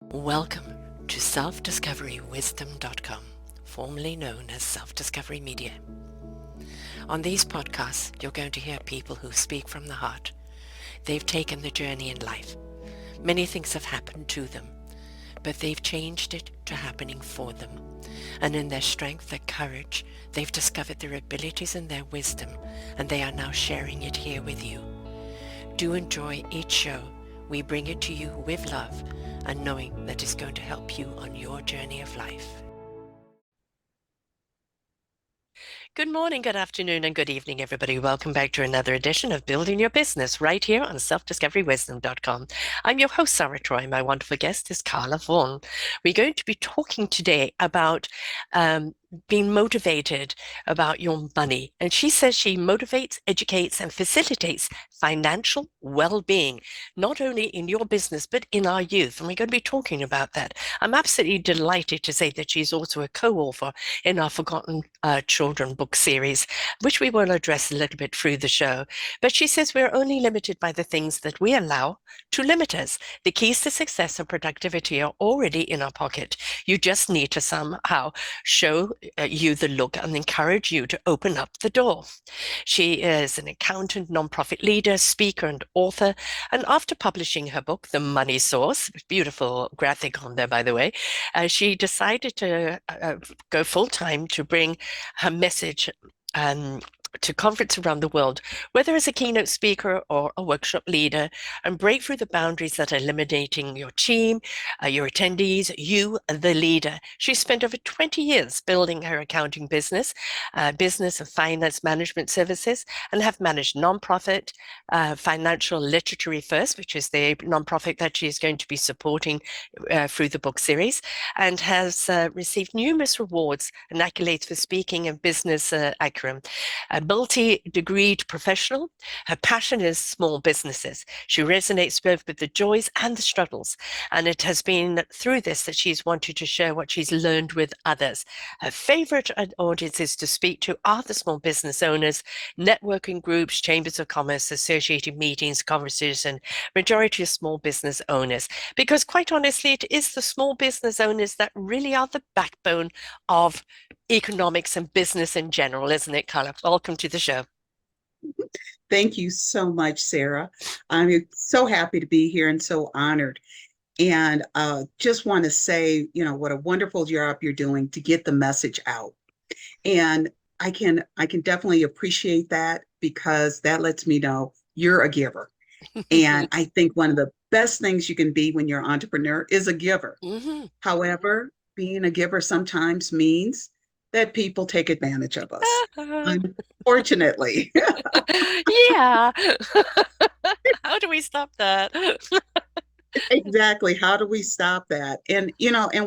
Welcome to self-discoverywisdom.com, formerly known as Self-Discovery Media. On these podcasts, you're going to hear people who speak from the heart. They've taken the journey in life. Many things have happened to them, but they've changed it to happening for them. And in their strength, their courage, they've discovered their abilities and their wisdom, and they are now sharing it here with you. Do enjoy each show. We bring it to you with love and knowing that it's going to help you on your journey of life. Good morning, good afternoon, and good evening, everybody. Welcome back to another edition of Building Your Business right here on selfdiscoverywisdom.com. I'm your host, Sarah Troy. My wonderful guest is Carla Vaughn. We're going to be talking today about being motivated about your money. And she says she motivates, educates, and facilitates financial well-being, not only in your business, but in our youth. And we're going to be talking about that. I'm absolutely delighted to say that she's also a co-author in our Forgotten Children book series, which we will address a little bit through the show. But she says we're only limited by the things that we allow to limit us. The keys to success and productivity are already in our pocket. You just need to somehow show you the look and encourage you to open up the door. She is an accountant, nonprofit leader, speaker, and author. And after publishing her book, The Money Source, beautiful graphic on there, by the way, she decided to go full time to bring her message to conferences around the world, whether as a keynote speaker or a workshop leader, and break through the boundaries that are limiting your team, your attendees, you, the leader. She spent over 20 years building her accounting business, business and finance management services, and have managed nonprofit, Financial Literature First, which is the nonprofit that she is going to be supporting through the book series, and has received numerous awards and accolades for speaking and business acumen. A multi-degreed professional, her passion is small businesses. She resonates both with the joys and the struggles, and it has been through this that she's wanted to share what she's learned with others. Her favorite audiences to speak to are the small business owners, networking groups, chambers of commerce, associated meetings, conferences, and majority of small business owners. Because quite honestly, it is the small business owners that really are the backbone of economics and business in general, isn't it, Carla? Welcome to the show. Thank you so much, Sarah. I'm so happy to be here and so honored. And just want to say, what a wonderful job you're doing to get the message out. And I can definitely appreciate that because that lets me know you're a giver. And I think one of the best things you can be when you're an entrepreneur is a giver. Mm-hmm. However, being a giver sometimes means that people take advantage of us. Unfortunately. Yeah. How do we stop that? Exactly. How do we stop that? And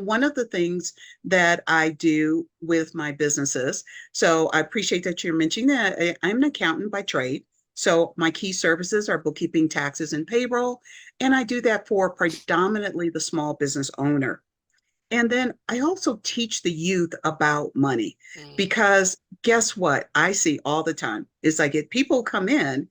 one of the things that I do with my businesses, so I appreciate that you're mentioning that. I'm an accountant by trade. So my key services are bookkeeping, taxes, and payroll. And I do that for predominantly the small business owner. And then I also teach the youth about money because guess what? I see all the time is I get people come in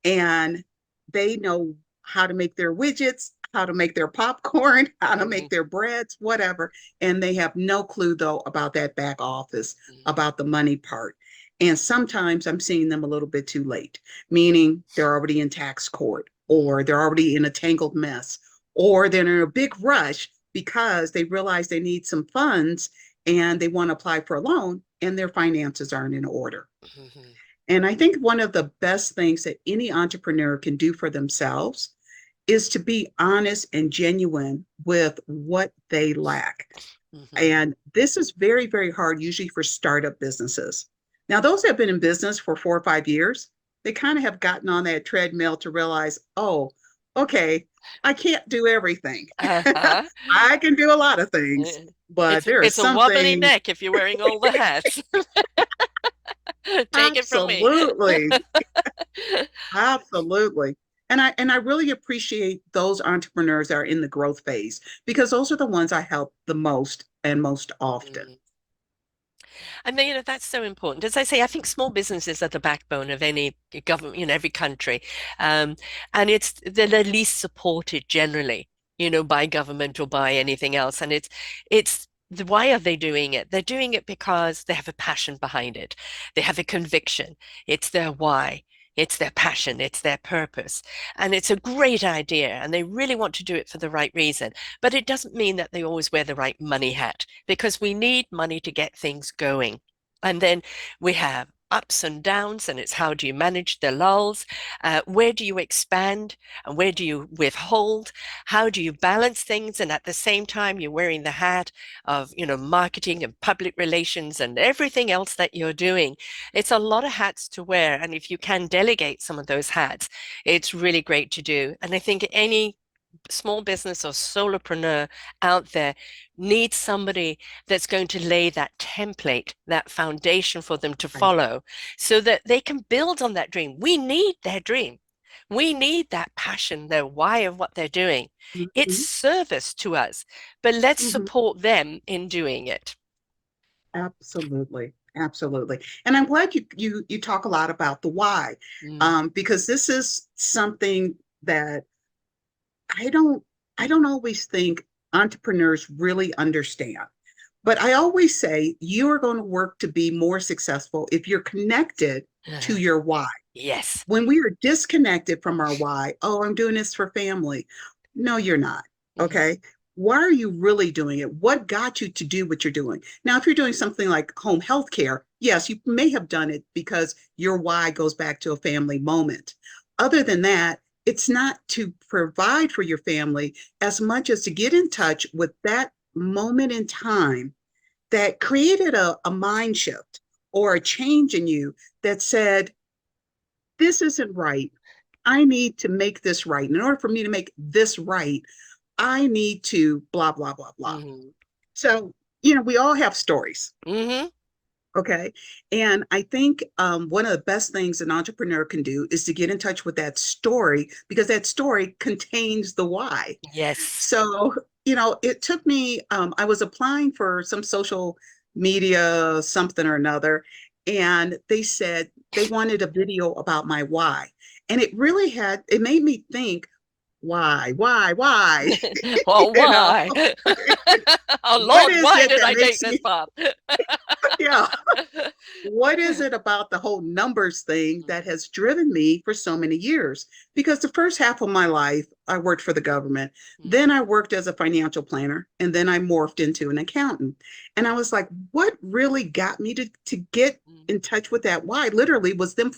and they know how to make their widgets, how to make their popcorn, how to make their breads, whatever. And they have no clue, though, about that back office, about the money part. And sometimes I'm seeing them a little bit too late, meaning they're already in tax court or they're already in a tangled mess or they're in a big rush because they realize they need some funds and they want to apply for a loan and their finances aren't in order. Mm-hmm. And I think one of the best things that any entrepreneur can do for themselves is to be honest and genuine with what they lack. Mm-hmm. And this is very, very hard, usually for startup businesses. Now, those that have been in business for 4 or 5 years, they kind of have gotten on that treadmill to realize, oh, okay, I can't do everything. Uh-huh. I can do a lot of things, but there are It's a some wobbly things. neck if you're wearing all the hats. Take it from me. Absolutely. Absolutely. And I really appreciate those entrepreneurs that are in the growth phase because those are the ones I help the most and most often. I mean, that's so important. As I say, I think small businesses are the backbone of any government, every country. And they're the least supported generally. by government or by anything else. And why are they doing it? They're doing it because they have a passion behind it. They have a conviction. It's their why. It's their passion. It's their purpose. And it's a great idea. And they really want to do it for the right reason. But it doesn't mean that they always wear the right money hat because we need money to get things going. And then we have ups and downs, and it's how do you manage the lulls? Where do you expand and where do you withhold? How do you balance things? And at the same time, you're wearing the hat of, marketing and public relations and everything else that you're doing. It's a lot of hats to wear. And if you can delegate some of those hats, it's really great to do. And I think any small business or solopreneur out there needs somebody that's going to lay that template, that foundation for them to Right. follow so that they can build on that dream. We need their dream. We need that passion, their why of what they're doing. It's Mhm. service to us, but let's Mhm. support them in doing it. Absolutely. Absolutely. And I'm glad you talk a lot about the why, Mm, because this is something that I don't I don't always think entrepreneurs really understand. But I always say you are going to work to be more successful if you're connected to your why. yes. When we are disconnected from our why, oh, I'm doing this for family. No, you're not. Mhm, Okay. Why are you really doing it? What got you to do what you're doing? Now, if you're doing something like home health care, yes, you may have done it because your why goes back to a family moment. Other than that, it's not to provide for your family as much as to get in touch with that moment in time that created a mind shift or a change in you that said, this isn't right. I need to make this right. And in order for me to make this right, I need to blah, blah, blah, blah. mhm, So, we all have stories. mhm. Okay. And I think one of the best things an entrepreneur can do is to get in touch with that story because that story contains the why. Yes. So, it took me, I was applying for some social media, something or another, and they said they wanted a video about my why. And it made me think, why? Well, You know, why? Oh what Lord, is why it did that I take makes this me, path? yeah, what is it about the whole numbers thing that has driven me for so many years? Because the first half of my life, I worked for the government. Mm, Then I worked as a financial planner, and then I morphed into an accountant. And I was like, what really got me to get mm, in touch with that why literally was them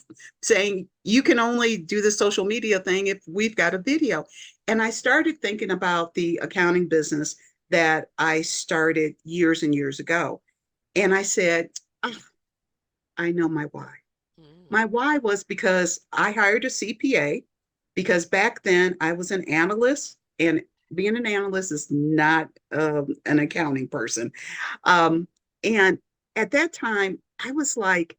saying, you can only do the social media thing if we've got a video. And I started thinking about the accounting business that I started years and years ago. And I said, oh, I know my why. mm. My why was because I hired a CPA because back then I was an analyst and being an analyst is not an accounting person. Um, and at that time, I was like,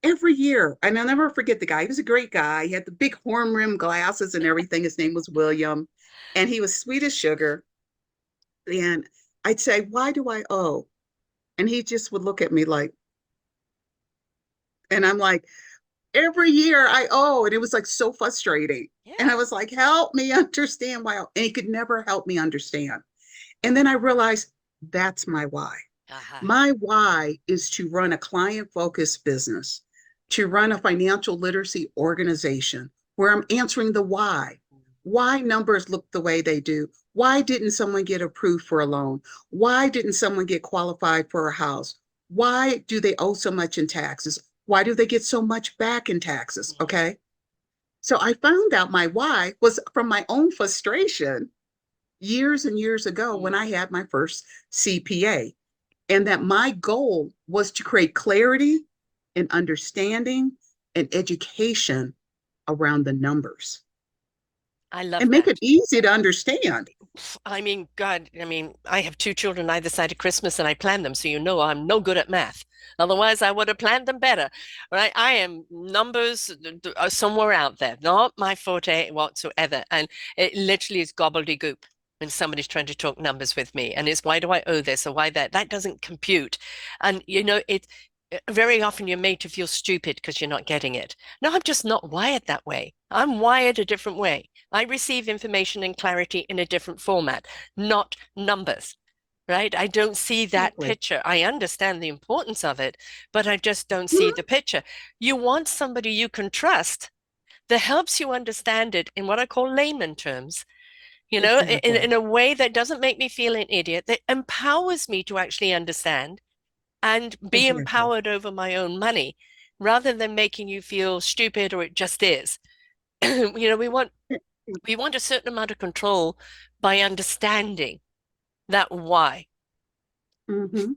every year, and I'll never forget the guy. He was a great guy. He had the big horn rim glasses and everything. His name was William, and he was sweet as sugar. And I'd say, why do I owe? And he just would look at me like, and I'm like, every year I owe. And it was like so frustrating. And I Yeah. was like, help me understand why. And he could never help me understand. And then I realized that's my why. Uh-huh. My why is to run a client focused business, to run a financial literacy organization where I'm answering the why. Why numbers look the way they do? Why didn't someone get approved for a loan? Why didn't someone get qualified for a house? Why do they owe so much in taxes? Why do they get so much back in taxes? Mhm, Okay. So I found out my why was from my own frustration years and years ago when I mhm. had my first CPA, and that my goal was to create clarity and understanding and education around the numbers I love and make it that. easy to understand. I mean, God, I have two children either side of Christmas and I plan them, so I'm no good at math. Otherwise, I would have planned them better. Right? I am numbers are somewhere out there, not my forte whatsoever. And it literally is gobbledygook when somebody's trying to talk numbers with me. And it's why do I owe this or why that? That doesn't compute. And very often you're made to feel stupid because you're not getting it. No, I'm just not wired that way. I'm wired a different way. I receive information and clarity in a different format, not numbers, right? I don't see that Exactly. picture. I understand the importance of it, but I just don't see Mhm. the picture. You want somebody you can trust that helps you understand it in what I call layman terms, in Exactly. a way that doesn't make me feel an idiot, that empowers me to actually understand and be Exactly. empowered over my own money rather than making you feel stupid or it just is. We want a certain amount of control by understanding that why. Hmm.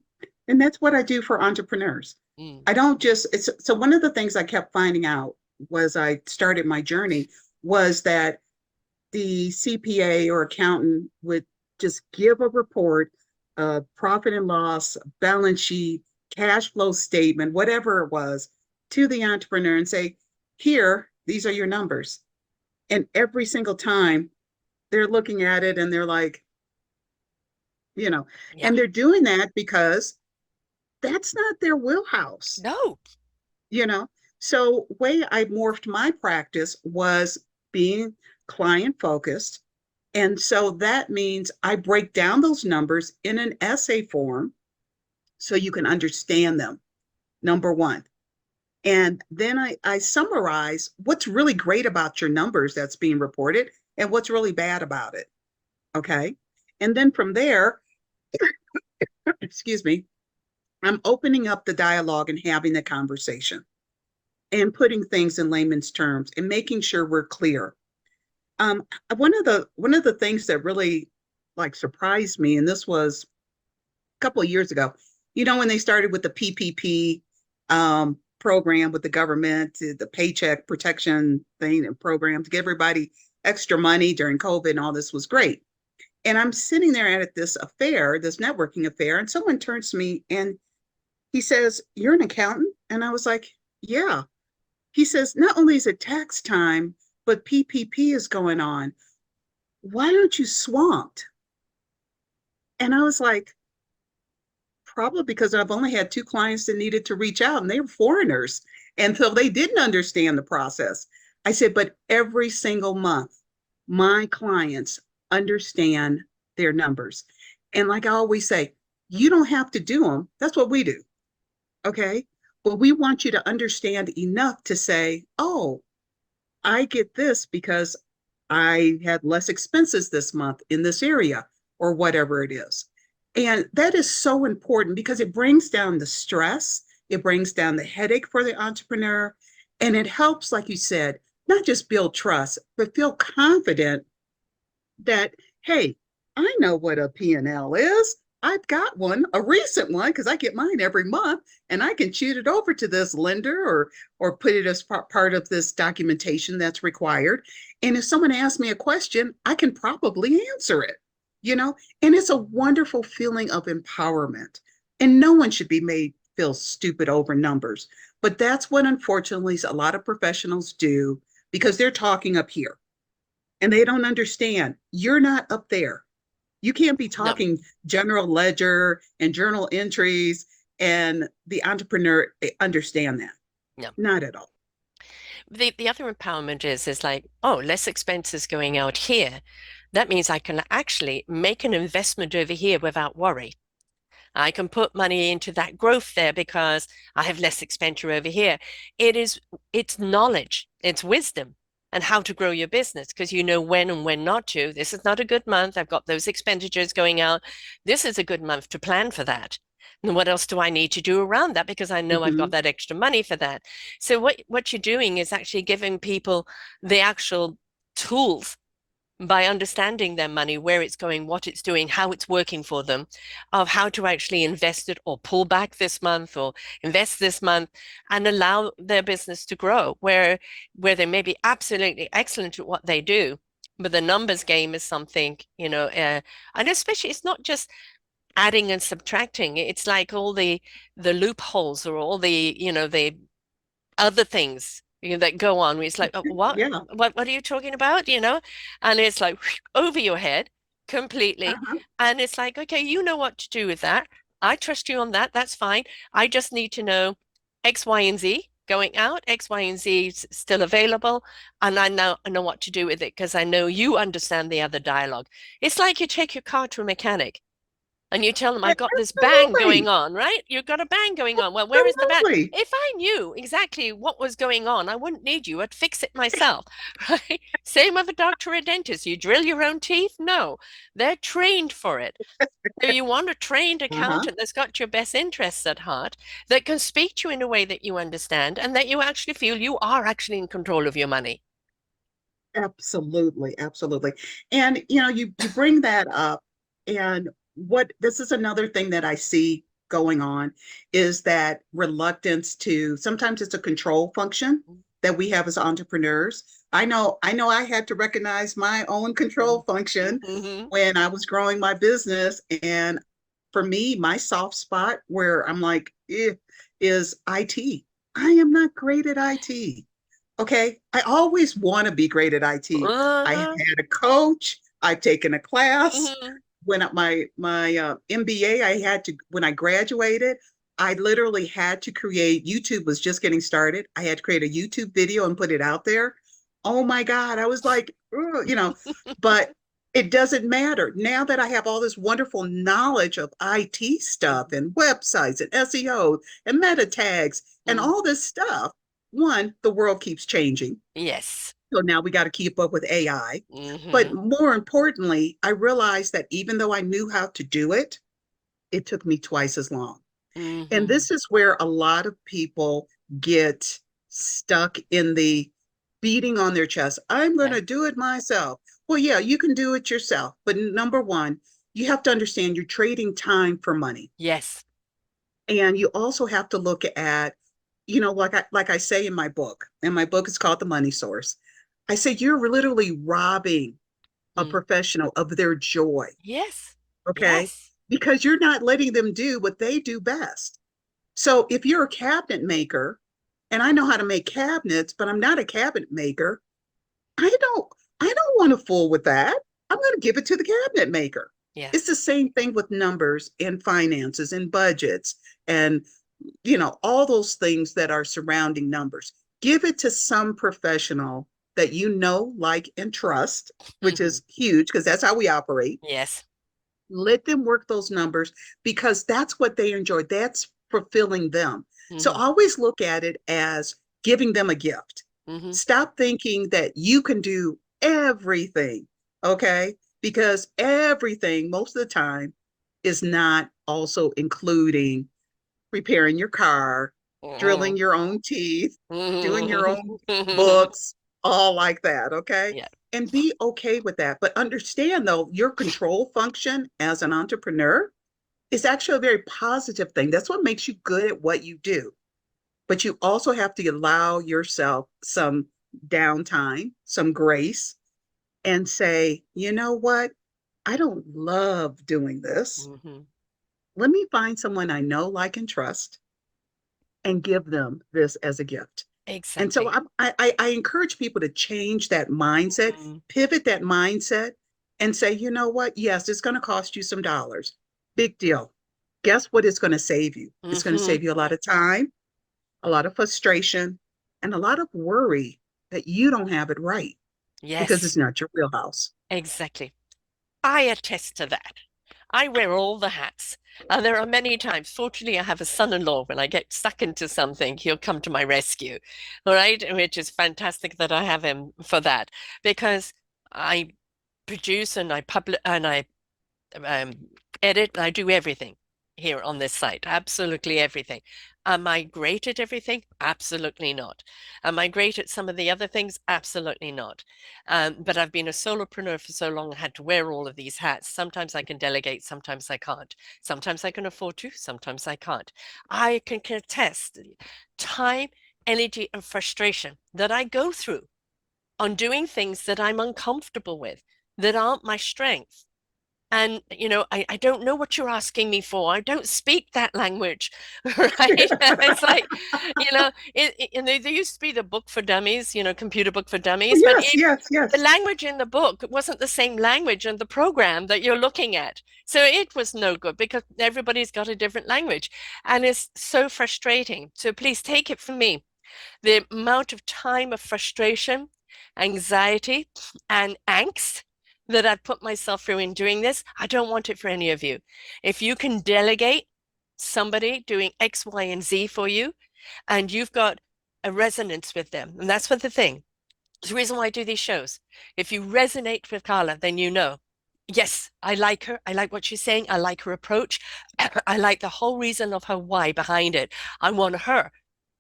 And that's what I do for entrepreneurs. Mm, I don't just, it's so one of the things I kept finding out was I started my journey was that the CPA or accountant would just give a report, profit and loss, balance sheet, cash flow statement, whatever it was, to the entrepreneur and say, here, these are your numbers. And every single time they're looking at it and they're like, you know, yeah. and they're doing that because that's not their wheelhouse, No. you know. So way I morphed my practice was being client focused. And so that means I break down those numbers in an essay form so you can understand them, number one. And then I summarize what's really great about your numbers that's being reported and what's really bad about it. Okay. And then from there, excuse me, I'm opening up the dialogue and having the conversation and putting things in layman's terms and making sure we're clear. One of the things that really like surprised me, and this was a couple of years ago, when they started with the PPP program with the government, the paycheck protection thing and program to give everybody extra money during COVID and all this was great. And I'm sitting there at this affair, this networking affair, and someone turns to me and he says, "You're an accountant?" And I was like, "Yeah." He says, "Not only is it tax time, but PPP is going on. Why aren't you swamped?" And I was like, probably because I've only had two clients that needed to reach out and they were foreigners. And so they didn't understand the process. I said, but every single month, my clients understand their numbers. And like I always say, you don't have to do them. That's what we do. Okay. But we want you to understand enough to say, oh, I get this because I had less expenses this month in this area or whatever it is. And that is so important because it brings down the stress, it brings down the headache for the entrepreneur, and it helps, like you said, not just build trust, but feel confident that, hey, I know what a P&L is. I've got one, a recent one, because I get mine every month, and I can shoot it over to this lender or put it as part of this documentation that's required. And if someone asks me a question, I can probably answer it, you know? And it's a wonderful feeling of empowerment. And no one should be made feel stupid over numbers. But that's what unfortunately a lot of professionals do because they're talking up here and they don't understand you're not up there. You can't be No. talking general ledger and journal entries and the entrepreneur understand that. No. Not at all. The other empowerment is like, oh, less expenses going out here. That means I can actually make an investment over here without worry. I can put money into that growth there because I have less expenditure over here. It's knowledge, it's wisdom, and how to grow your business because you know when and when not to. This is not a good month. I've got those expenditures going out. This is a good month to plan for that. And what else do I need to do around that? Because I know I've got Mm-hmm. that extra money for that. So what you're doing is actually giving people the actual tools by understanding their money, where it's going, what it's doing, how it's working for them, of how to actually invest it or pull back this month or invest this month and allow their business to grow where they may be absolutely excellent at what they do. But the numbers game is something, and especially it's not just adding and subtracting. It's like all the loopholes or all the other things that go on. It's like, "Oh, what? Yeah. What are you talking about?" And it's like over your head completely. Uh-huh. And it's like, okay, you know what to do with that. I trust you on that. That's fine. I just need to know. X, Y, and Z going out. X, Y, and Z is still available. And I know what to do with it because I know you understand the other dialogue. It's like you take your car to a mechanic and you tell them, I got this bang going Absolutely. on, right? You've got a bang going on. Well, where is the bang? Absolutely. If I knew exactly what was going on, I wouldn't need you. I'd fix it myself, right? Same with a doctor or a dentist. You drill your own teeth? No, they're trained for it. So you want a trained Uh-huh. accountant that's got your best interests at heart, that can speak to you in a way that you understand, and that you actually feel you are actually in control of your money. Absolutely, absolutely. And you bring that up, and what this is another thing that I see going on is that reluctance to sometimes it's a control function that we have as entrepreneurs. I know I had to recognize my own control function Mm-hmm. when I was growing my business. And for me, my soft spot where I'm like, is IT. I am not great at IT. Okay. I always want to be great at IT. I have Uh-huh. had a coach. I've taken a class. Mm-hmm. When my MBA, I had to when I graduated, I literally had to create. YouTube was just getting started. I had to create a YouTube video and put it out there. Oh my God, I was like, but it doesn't matter now that I have all this wonderful knowledge of IT stuff and websites and SEO and meta tags and Mm-hmm. all this stuff. One, the world keeps changing. Yes. So now we got to keep up with AI. But Mm-hmm. more importantly, I realized that even though I knew how to do it, it took me twice as long. And Mm-hmm. this is where a lot of people get stuck in the beating on their chest. I'm going Yeah. to do it myself. Well, yeah, you can do it yourself. But number one, you have to understand you're trading time for money. Yes. And you also have to look at, like I say in my book, and my book is called The Money Source. I say you're literally robbing a Mm. professional of their joy, Yes. okay? Yes. Because you're not letting them do what they do best. So if you're a cabinet maker, and I know how to make cabinets, but I'm not a cabinet maker, I don't I don't want to fool with that. I'm going to give it to the cabinet maker. Yeah. It's the same thing with numbers and finances and budgets and all those things that are surrounding numbers. Give it to some professional that you know, like, and trust, which Mm-hmm. is huge because that's how we operate. Yes. Let them work those numbers because that's what they enjoy. That's fulfilling them. So Mm-hmm. always look at it as giving them a gift. Mm-hmm. Stop thinking that you can do everything, okay? Because everything, most of the time, is not also including repairing your car, Mm-hmm. drilling your own teeth, doing your own Mm-hmm. books, all like that. Okay. Yeah. And be okay with that. But understand though, your control function as an entrepreneur is actually a very positive thing. That's what makes you good at what you do. But you also have to allow yourself some downtime, some grace, and say, you know what? I don't love doing this. Mm-hmm. Let me find someone I know, like, and trust and give them this as a gift. And so Exactly. I encourage people to change that mindset, Mm-hmm. pivot that mindset, and say, you know what? Yes, it's going to cost you some dollars. Big deal. Guess what it's going to save you? It's going to Mm-hmm. save you a lot of time, a lot of frustration, and a lot of worry that you don't have it right because Yes. it's not your wheelhouse. Exactly. I attest to that. I wear all the hats. And there are many times, fortunately, I have a son-in-law. When I get stuck into something, he'll come to my rescue. All right. Which is fantastic that I have him for that because I produce and I publish and I um, edit. I do everything here on this site, absolutely everything. Am I great at everything? Absolutely not. Am I great at some of the other things? Absolutely not. But I've been a solopreneur for so long, I had to wear all of these hats. Sometimes I can delegate, sometimes I can't. Sometimes I can afford to, sometimes I can't. I can attest time, energy, and frustration that I go through on doing things that I'm uncomfortable with, that aren't my strength. And, I don't know what you're asking me for. I don't speak that language, right? It's like, and there used to be the book for dummies, computer book for dummies, but Yes, yes, the yes. language in the book wasn't the same language in the program that you're looking at. So it was no good because everybody's got a different language. And it's so frustrating. So please take it from me. The amount of time of frustration, anxiety, and angst that I've put myself through in doing this, I don't want it for any of you. If you can delegate somebody doing X, Y, and Z for you, and you've got a resonance with them, and that's what the thing. It's the reason why I do these shows. If you resonate with Carla, then you know, yes, I like her. I like what she's saying. I like her approach. I like the whole reason of her why behind it. I want her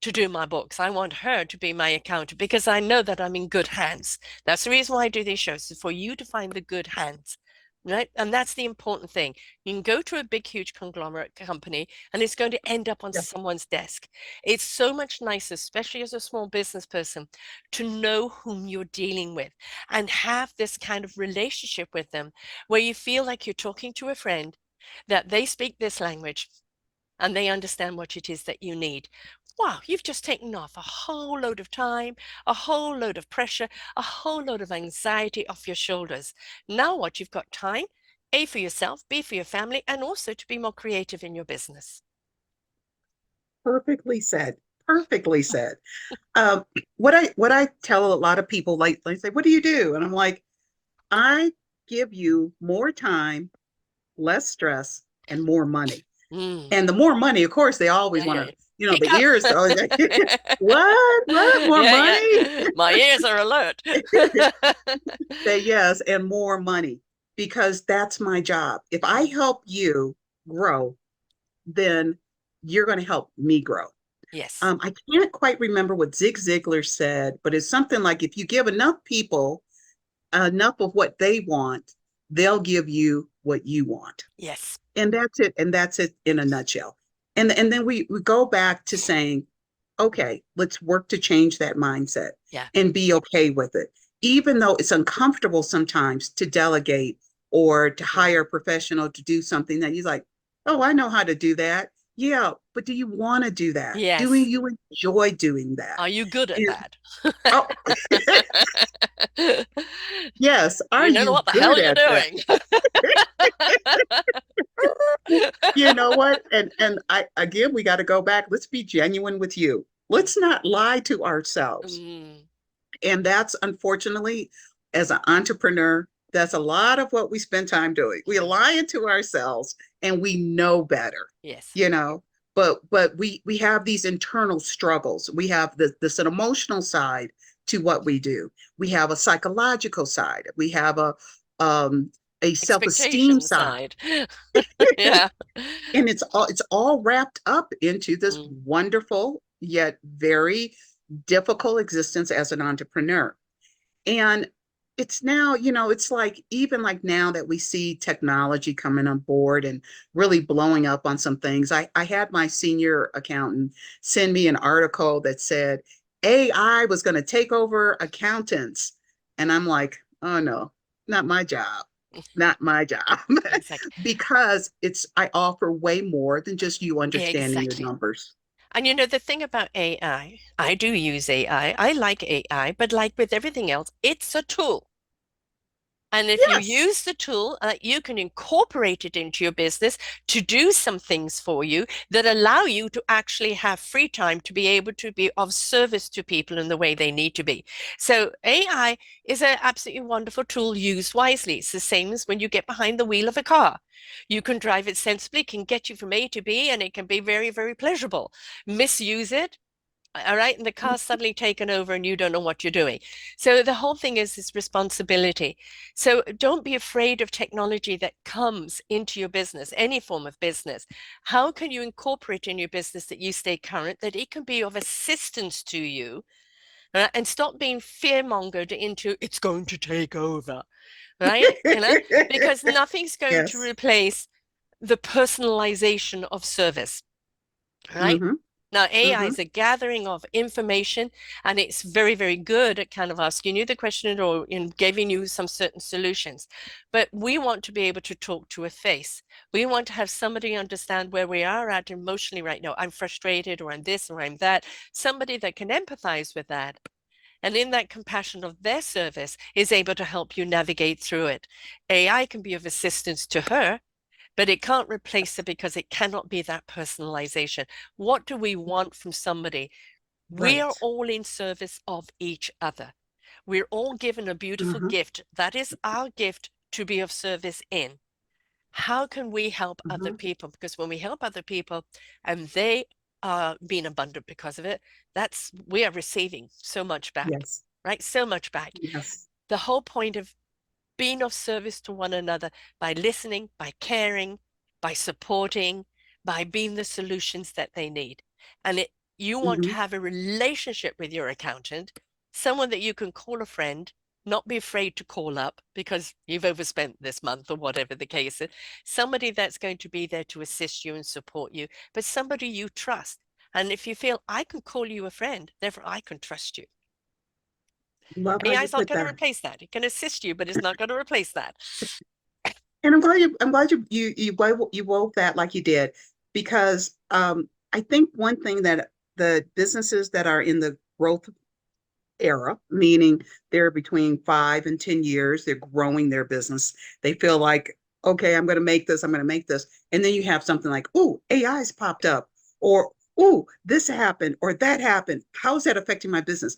to do my books. I want her to be my accountant because I know that I'm in good hands. That's the reason why I do these shows, is for you to find the good hands. Right. And that's the important thing. You can go to a big, huge conglomerate company and it's going to end up on Yeah, someone's desk. It's so much nicer, especially as a small business person, to know whom you're dealing with and have this kind of relationship with them where you feel like you're talking to a friend, that they speak this language and they understand what it is that you need. Wow, you've just taken off a whole load of time, a whole load of pressure, a whole load of anxiety off your shoulders. Now, what you've got time, A, for yourself, B, for your family, and also to be more creative in your business. perfectly said. Perfectly said. Um, what I tell a lot of people, like they say, what do you do? And I'm like, I give you more time, less stress, and more money. Mm. And the more money, of course, they always Yeah, want yeah, to, yeah. the Hiccup. ears always like, what, more Yeah, money? yeah. My ears are alert. Say yes, and more money because that's my job. If I Mm. help you grow, then you're going to help me grow. Yes. I can't quite remember what Zig Ziglar said, but it's something like if you give enough people enough of what they want, they'll give you what you want. Yes. And that's it. And that's it in a nutshell. And then we go back to saying, okay, let's work to change that mindset Yeah. and be okay with it. Even though it's uncomfortable sometimes to delegate or to hire Mm. a professional to do something that you're like, oh, I know how to do that. Yeah, but do you want to do that? Do Yes. you enjoy doing that? Are you good at And that? oh, yes, are You don't know you what the hell good you're at that? doing. You know what? And I again we got to go back. Let's be genuine with you. Let's not lie to ourselves. Mm. And that's unfortunately, as an entrepreneur, that's a lot of what we spend time doing. We Mm. lie to ourselves and we know better, Yes. you know. But we have these internal struggles. We have this an emotional side to what we do. We have a psychological side. We have a self-esteem Expectation side. side. Yeah. And it's all wrapped up into this Mm. wonderful yet very difficult existence as an entrepreneur. And it's now, it's like even like now that we see technology coming on board and really blowing up on some things. I had my senior accountant send me an article that said AI was going to take over accountants. And I'm like, oh no, not my job. Not my job. Exactly. Because I offer way more than just you understanding your Exactly. numbers. And the thing about AI, I do use AI. I like AI, but like with everything else, it's a tool. And if you Yes. use the tool, you can incorporate it into your business to do some things for you that allow you to actually have free time to be able to be of service to people in the way they need to be. So AI is an absolutely wonderful tool used wisely. It's the same as when you get behind the wheel of a car. You can drive it sensibly, it can get you from A to B, and it can be very, very pleasurable. Misuse it, all right, and the car's suddenly taken over and you don't know what you're doing. So the whole thing is this responsibility. So don't be afraid of technology that comes into your business, any form of business. How can you incorporate in your business that you stay current, that it can be of assistance to you, and stop being fear-mongered into it's going to take over, right? Because nothing's going to Yes. replace the personalization of service, right? Hmm. Now, AI Mm-hmm. is a gathering of information, and it's very, very good at kind of asking you the question or in giving you some certain solutions. But we want to be able to talk to a face. We want to have somebody understand where we are at emotionally right now. I'm frustrated, or I'm this, or I'm that. Somebody that can empathize with that. And in that compassion of their service is able to help you navigate through it. AI can be of assistance to her, but it can't replace it because it cannot be that personalization. What do we want from somebody? We are Right. all in service of each other. We're all given a beautiful Uh-huh. gift. That is our gift to be of service in. How can we help other Uh-huh. people? Because when we help other people and they are being abundant because of it, that's we are receiving so much back, Yes. right? So much back. Yes. The whole point of being of service to one another by listening, by caring, by supporting, by being the solutions that they need. And you want to Mm-hmm. have a relationship with your accountant, someone that you can call a friend, not be afraid to call up because you've overspent this month or whatever the case is, somebody that's going to be there to assist you and support you, but somebody you trust. And if you feel I can call you a friend, therefore I can trust you. Love how AI you is not put going to that. replace that. It can assist you, but it's not going to replace that. And I'm glad you wove that like you did, because I think one thing that the businesses that are in the growth era, meaning they're between 5 and 10 years, they're growing their business. They feel like, okay, I'm going to make this, I'm going to make this. And then you have something like, oh, AI's popped up, or oh, this happened, or that happened. How's that affecting my business?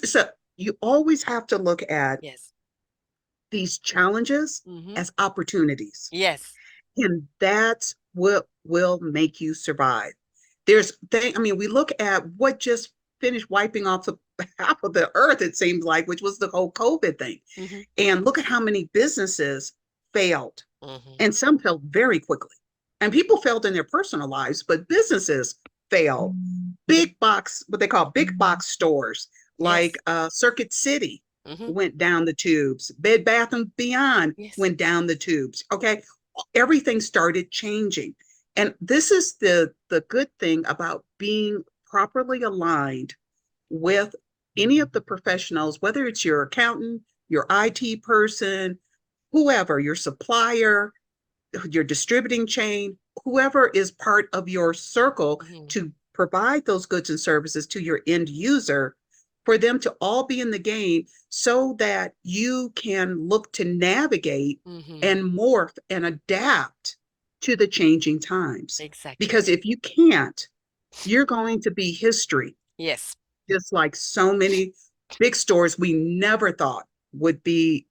So you always have to look at Yes. these challenges Mm-hmm. as opportunities. Yes. And that's what will make you survive. I mean, we look at what just finished wiping off the half of the earth, it seems like, which was the whole COVID thing. Mm-hmm. And look at how many businesses failed, Mm-hmm. and some failed very quickly. And people failed in their personal lives, but businesses failed. Big box, what they call big box stores, like Yes. Circuit City Mm-hmm. went down the tubes. Bed Bath and Beyond Yes. went down the tubes. Okay, everything started changing, and this is the good thing about being properly aligned with any of the professionals, whether it's your accountant, your IT person, whoever, your supplier, your distributing chain, whoever is part of your circle Mm-hmm. to provide those goods and services to your end user, for them to all be in the game so that you can look to navigate Mm-hmm. and morph and adapt to the changing times. Exactly. Because if you can't, you're going to be history, Yes. just like so many big stores we never thought would be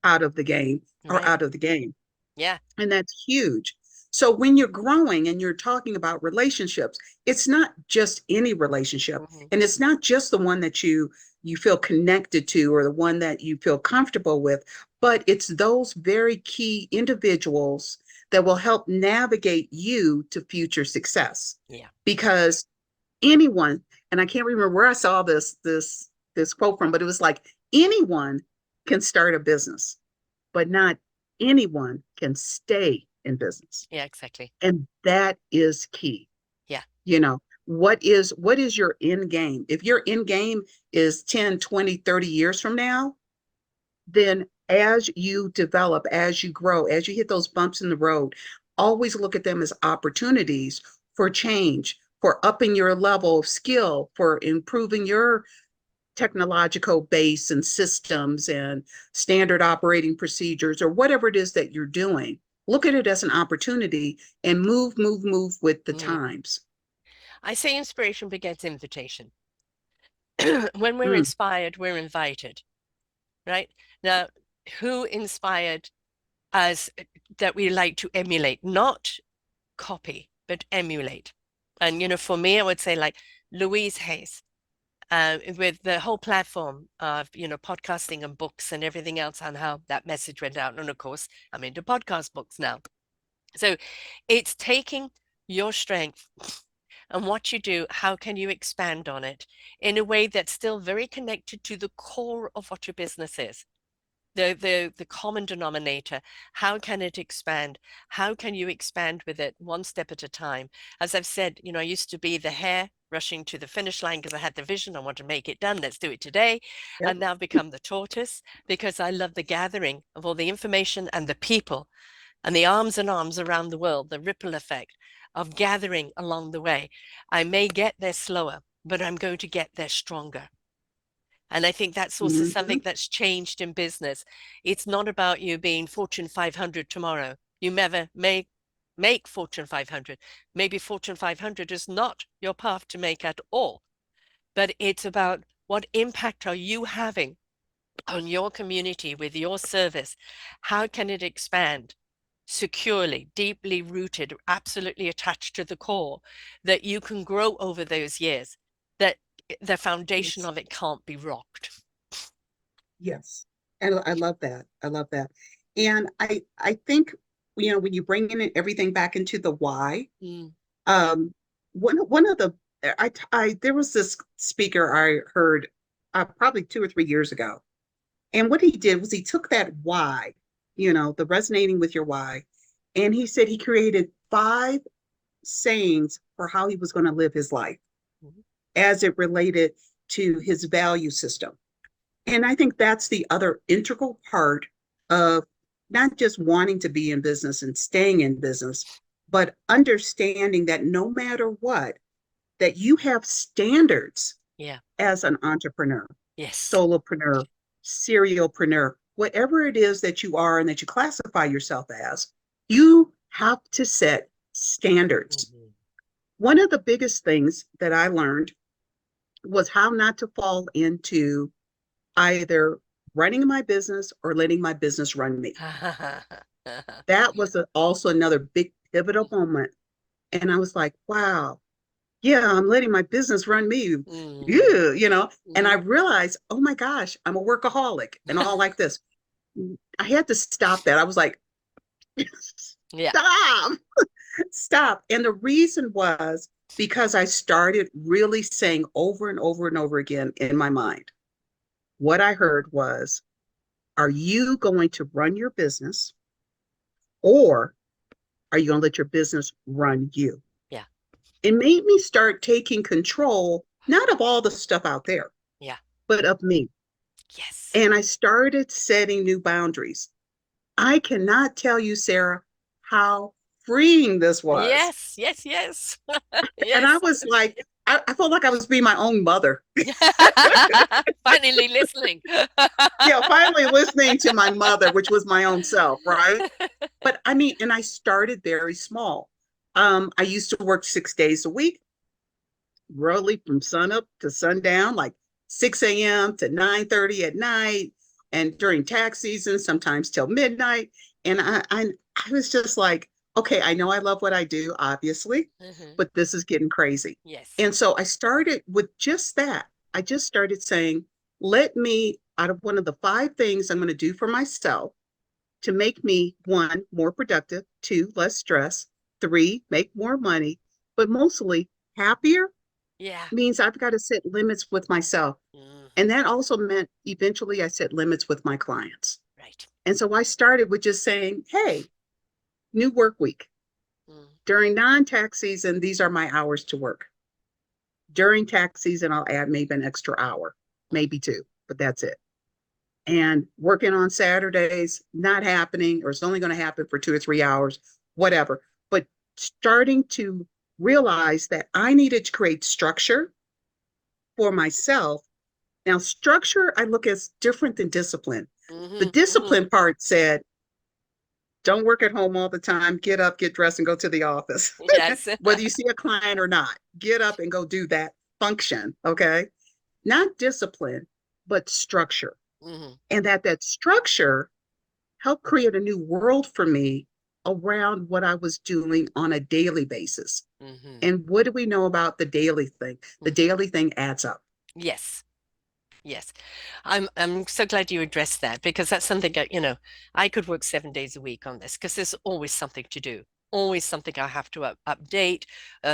out of the game or Right. out of the game. Yeah. And that's huge. So when you're growing and you're talking about relationships, it's not just any relationship. Mm-hmm. And it's not just the one that you feel connected to or the one that you feel comfortable with, but it's those very key individuals that will help navigate you to future success. Yeah. Because anyone, and I can't remember where I saw this quote from, but it was like anyone can start a business, but not anyone can stay in business. Yeah. Exactly. And that is key. Yeah. You know, what is your end game? If your end game is 10, 20, 30 years from now, then as you develop, as you grow, as you hit those bumps in the road, always look at them as opportunities for change, for upping your level of skill, for improving your technological base and systems and standard operating procedures or whatever it is that you're doing. Look at it as an opportunity and move with the Mm. times. I say inspiration begets invitation. When we're Mm, inspired, we're invited, right? Now, who inspired us that we like to emulate, not copy, but emulate? And, for me, I would say like Louise Hayes. With the whole platform of podcasting and books and everything else on how that message went out. And of course, I'm into podcast books now. So it's taking your strength and what you do, how can you expand on it in a way that's still very connected to the core of what your business is? The common denominator. How can it expand? How can you expand with it one step at a time? As I've said, I used to be the hair rushing to the finish line because I had the vision. I want to make it done. Let's do it today. Yep. And now become the tortoise because I love the gathering of all the information and the people and the arms and arms around the world, the ripple effect of gathering along the way. I may get there slower, but I'm going to get there stronger. And I think that's also Mhm. something that's changed in business. It's not about you being Fortune 500 tomorrow. You never may make Fortune 500. Maybe Fortune 500 is not your path to make at all, but it's about what impact are you having on your community with your service? How can it expand securely, deeply rooted, absolutely attached to the core that you can grow over those years, that the foundation Yes. of it can't be rocked? Yes. And I love that. I love that. And I think, when you bring in everything back into the why, Mm. um, one of the I there was this speaker I heard probably 2 or 3 years ago, and what he did was he took that why, the resonating with your why, and he said he created 5 sayings for how he was going to live his life Mhm. as it related to his value system. And I think that's the other integral part of not just wanting to be in business and staying in business, but understanding that no matter what, that you have standards Yeah. as an entrepreneur, Yes. solopreneur, serialpreneur, whatever it is that you are and that you classify yourself as, you have to set standards. Mhm. One of the biggest things that I learned was how not to fall into either running my business or letting my business run me. That was also another big pivotal moment. And I was like, wow, yeah, I'm letting my business run me. Mhm. Yeah. And I Mhm. realized, oh my gosh, I'm a workaholic and all like this. I had to stop that. I was like, Yeah. stop, stop. And the reason was because I started really saying over and over and over again in my mind, what I heard was, are you going to run your business or are you going to let your business run you? Yeah. It made me start taking control, not of all the stuff out there, Yeah. but of me. Yes. And I started setting new boundaries. I cannot tell you, Sarah, how freeing this was. Yes. Yes. Yes. And I Yes. was like, I felt like I was being my own mother. Finally listening. Yeah, finally listening to my mother, which was my own self, right? But I mean, and I started very small. I used to work 6 days a week, really from sunup to sundown, like 6 a.m. to 9:30 at night, and during tax season, sometimes till midnight. And I was just like, okay, I know I love what I do, obviously, Mhm. but this is getting crazy. Yes. And so I started with just that. I just started saying, let me, out of one of the 5 things I'm going to do for myself to make me, one, more productive, two, less stress, three, make more money, but mostly happier, Yeah. means I've got to set limits with myself. Mhm. And that also meant eventually I set limits with my clients. Right. And so I started with just saying, hey, new work week. Mm. During non tax season, these are my hours to work. During tax season, I'll add maybe an extra hour, maybe two, but that's it. And working on Saturdays, not happening, or it's only going to happen for 2 or 3 hours, whatever. But starting to realize that I needed to create structure for myself. Now, structure I look as different than discipline. The Mhm. Mhm. discipline part said, don't work at home all the time, get up, get dressed, and go to the office. Yes. Whether you see a client or not, get up and go do that function. Okay. Not discipline, but structure. Mhm. And that structure helped create a new world for me around what I was doing on a daily basis. Mhm. And what do we know about the daily thing? The Mhm. daily thing adds up. Yes. Yes. I'm so glad you addressed that because that's something that, I could work 7 days a week on this because there's always something to do. always something I have to update,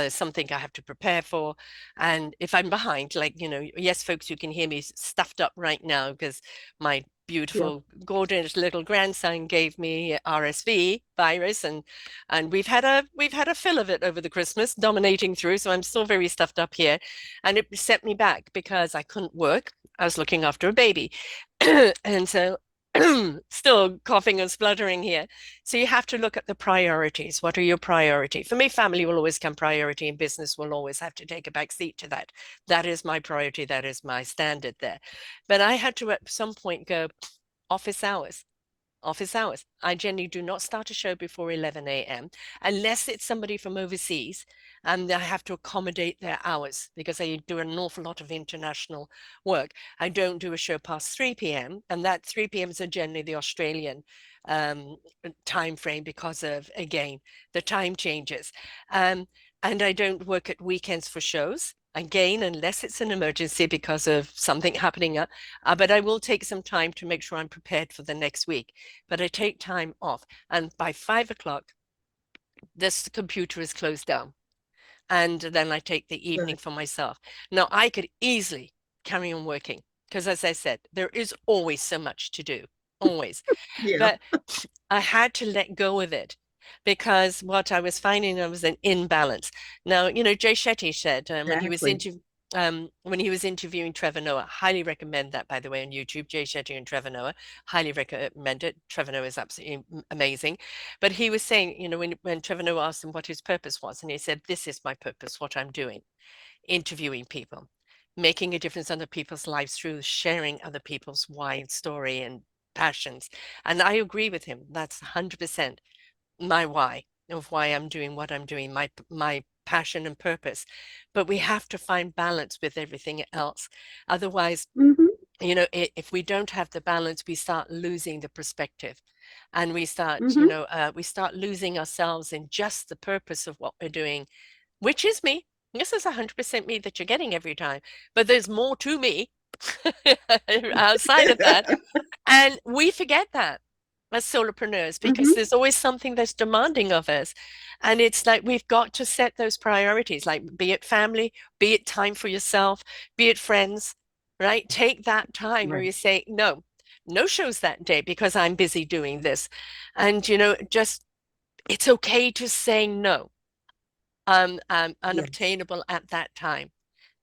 something I have to prepare for. And if I'm behind, like, yes, folks, you can hear me stuffed up right now because my Yeah. beautiful, gorgeous little grandson gave me RSV virus, and we've had a fill of it over the Christmas, dominating through. So I'm still very stuffed up here, and it set me back because I couldn't work. I was looking after a baby, and so still coughing and spluttering here. So you have to look at the priorities. What are your priority? For me, family will always come priority, and business will always have to take a back seat to that. That is my priority. That is my standard there. But I had to at some point go office hours. Office hours. I generally do not start a show before 11 a.m. unless it's somebody from overseas, and I have to accommodate their hours because I do an awful lot of international work. I don't do a show past 3 p.m., and that 3 p.m. is generally the Australian um, time frame because of, again, the time changes. Um, and I don't work at weekends for shows. Again, unless it's an emergency because of something happening, but I will take some time to make sure I'm prepared for the next week. But I take time off. And by 5 o'clock, this computer is closed down. And then I take the evening Good. for myself. Now, I could easily carry on working because, as I said, there is always so much to do, always. Yeah, But I had to let go of it because what I was finding there was an imbalance. Now, Jay Shetty said exactly. when he was interviewing Trevor Noah, highly recommend that, by the way, on YouTube. Jay Shetty and Trevor Noah, highly recommend it. Trevor Noah is absolutely amazing. But he was saying, when Trevor Noah asked him what his purpose was, and he said, "This is my purpose, what I'm doing, interviewing people, making a difference in other people's lives through sharing other people's why and story and passions." And I agree with him. That's 100% my why of why I'm doing what I'm doing, my passion and purpose. But we have to find balance with everything else. Otherwise, Hmm. if we don't have the balance, we start losing the perspective, and Hmm. we start losing ourselves in just the purpose of what we're doing, which is me. This is 100% me that you're getting every time, but there's more to me outside of that. And we forget that as solopreneurs because Hmm. there's always something that's demanding of us. And it's like we've got to set those priorities, like be it family, be it time for yourself, be it friends, right? Take that time where Right. you say, no, no shows that day because I'm busy doing this. And, just it's okay to say no, Yes. unobtainable at that time.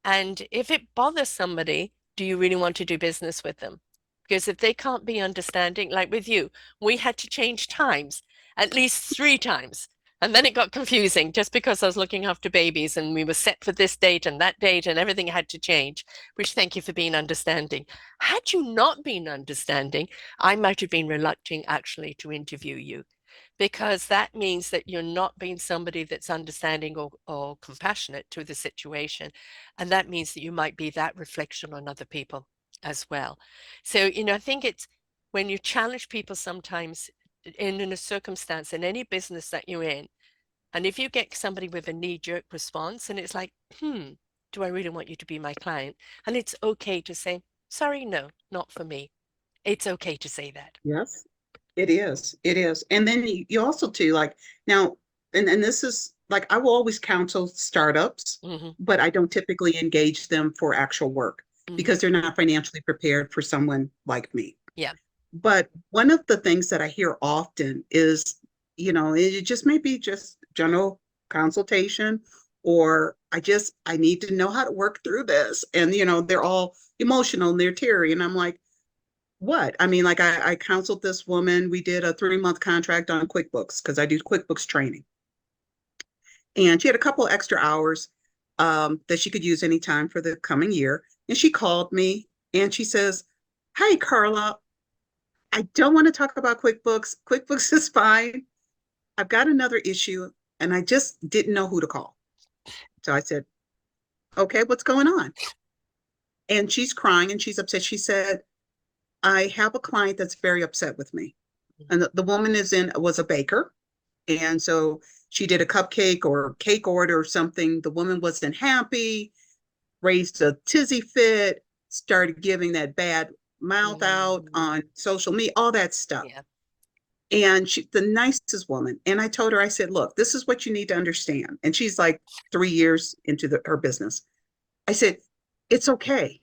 And if it bothers somebody, do you really want to do business with them? Because if they can't be understanding, like with you, we had to change times at least 3 times. And then it got confusing just because I was looking after babies and we were set for this date and that date and everything had to change, which thank you for being understanding. Had you not been understanding, I might have been reluctant actually to interview you because that means that you're not being somebody that's understanding or compassionate to the situation. And that means that you might be that reflection on other people as well. So, I think it's when you challenge people sometimes in a circumstance in any business that you're in, and if you get somebody with a knee-jerk response and it's like, do I really want you to be my client? And it's okay to say, sorry, no, not for me. It's okay to say that. Yes, it is. It is. And then you also too, like now, and this is like I will always counsel startups, Hmm. but I don't typically engage them for actual work Hmm. because they're not financially prepared for someone like me. Yeah. But one of the things that I hear often is, it just may be just general consultation, or I need to know how to work through this. And, they're all emotional and they're teary. And I'm like, what? I mean, like I counseled this woman. We did a 3-month contract on QuickBooks because I do QuickBooks training. And she had a couple extra hours that she could use anytime for the coming year. And she called me and she says, "Hi, Carla. I don't want to talk about QuickBooks. QuickBooks is fine. I've got another issue and I just didn't know who to call." So I said, "Okay, what's going on?" And she's crying and she's upset. She said, "I have a client that's very upset with me." And the woman was a baker. And so she did a cupcake or cake order or something. The woman wasn't happy, raised a tizzy fit, started giving that bad mouth out Mm, on social media, all that stuff. yeah. And she, the nicest woman. And I told her, I said, look, this is what you need to understand. And she's like 3 years into her business. I said, it's okay.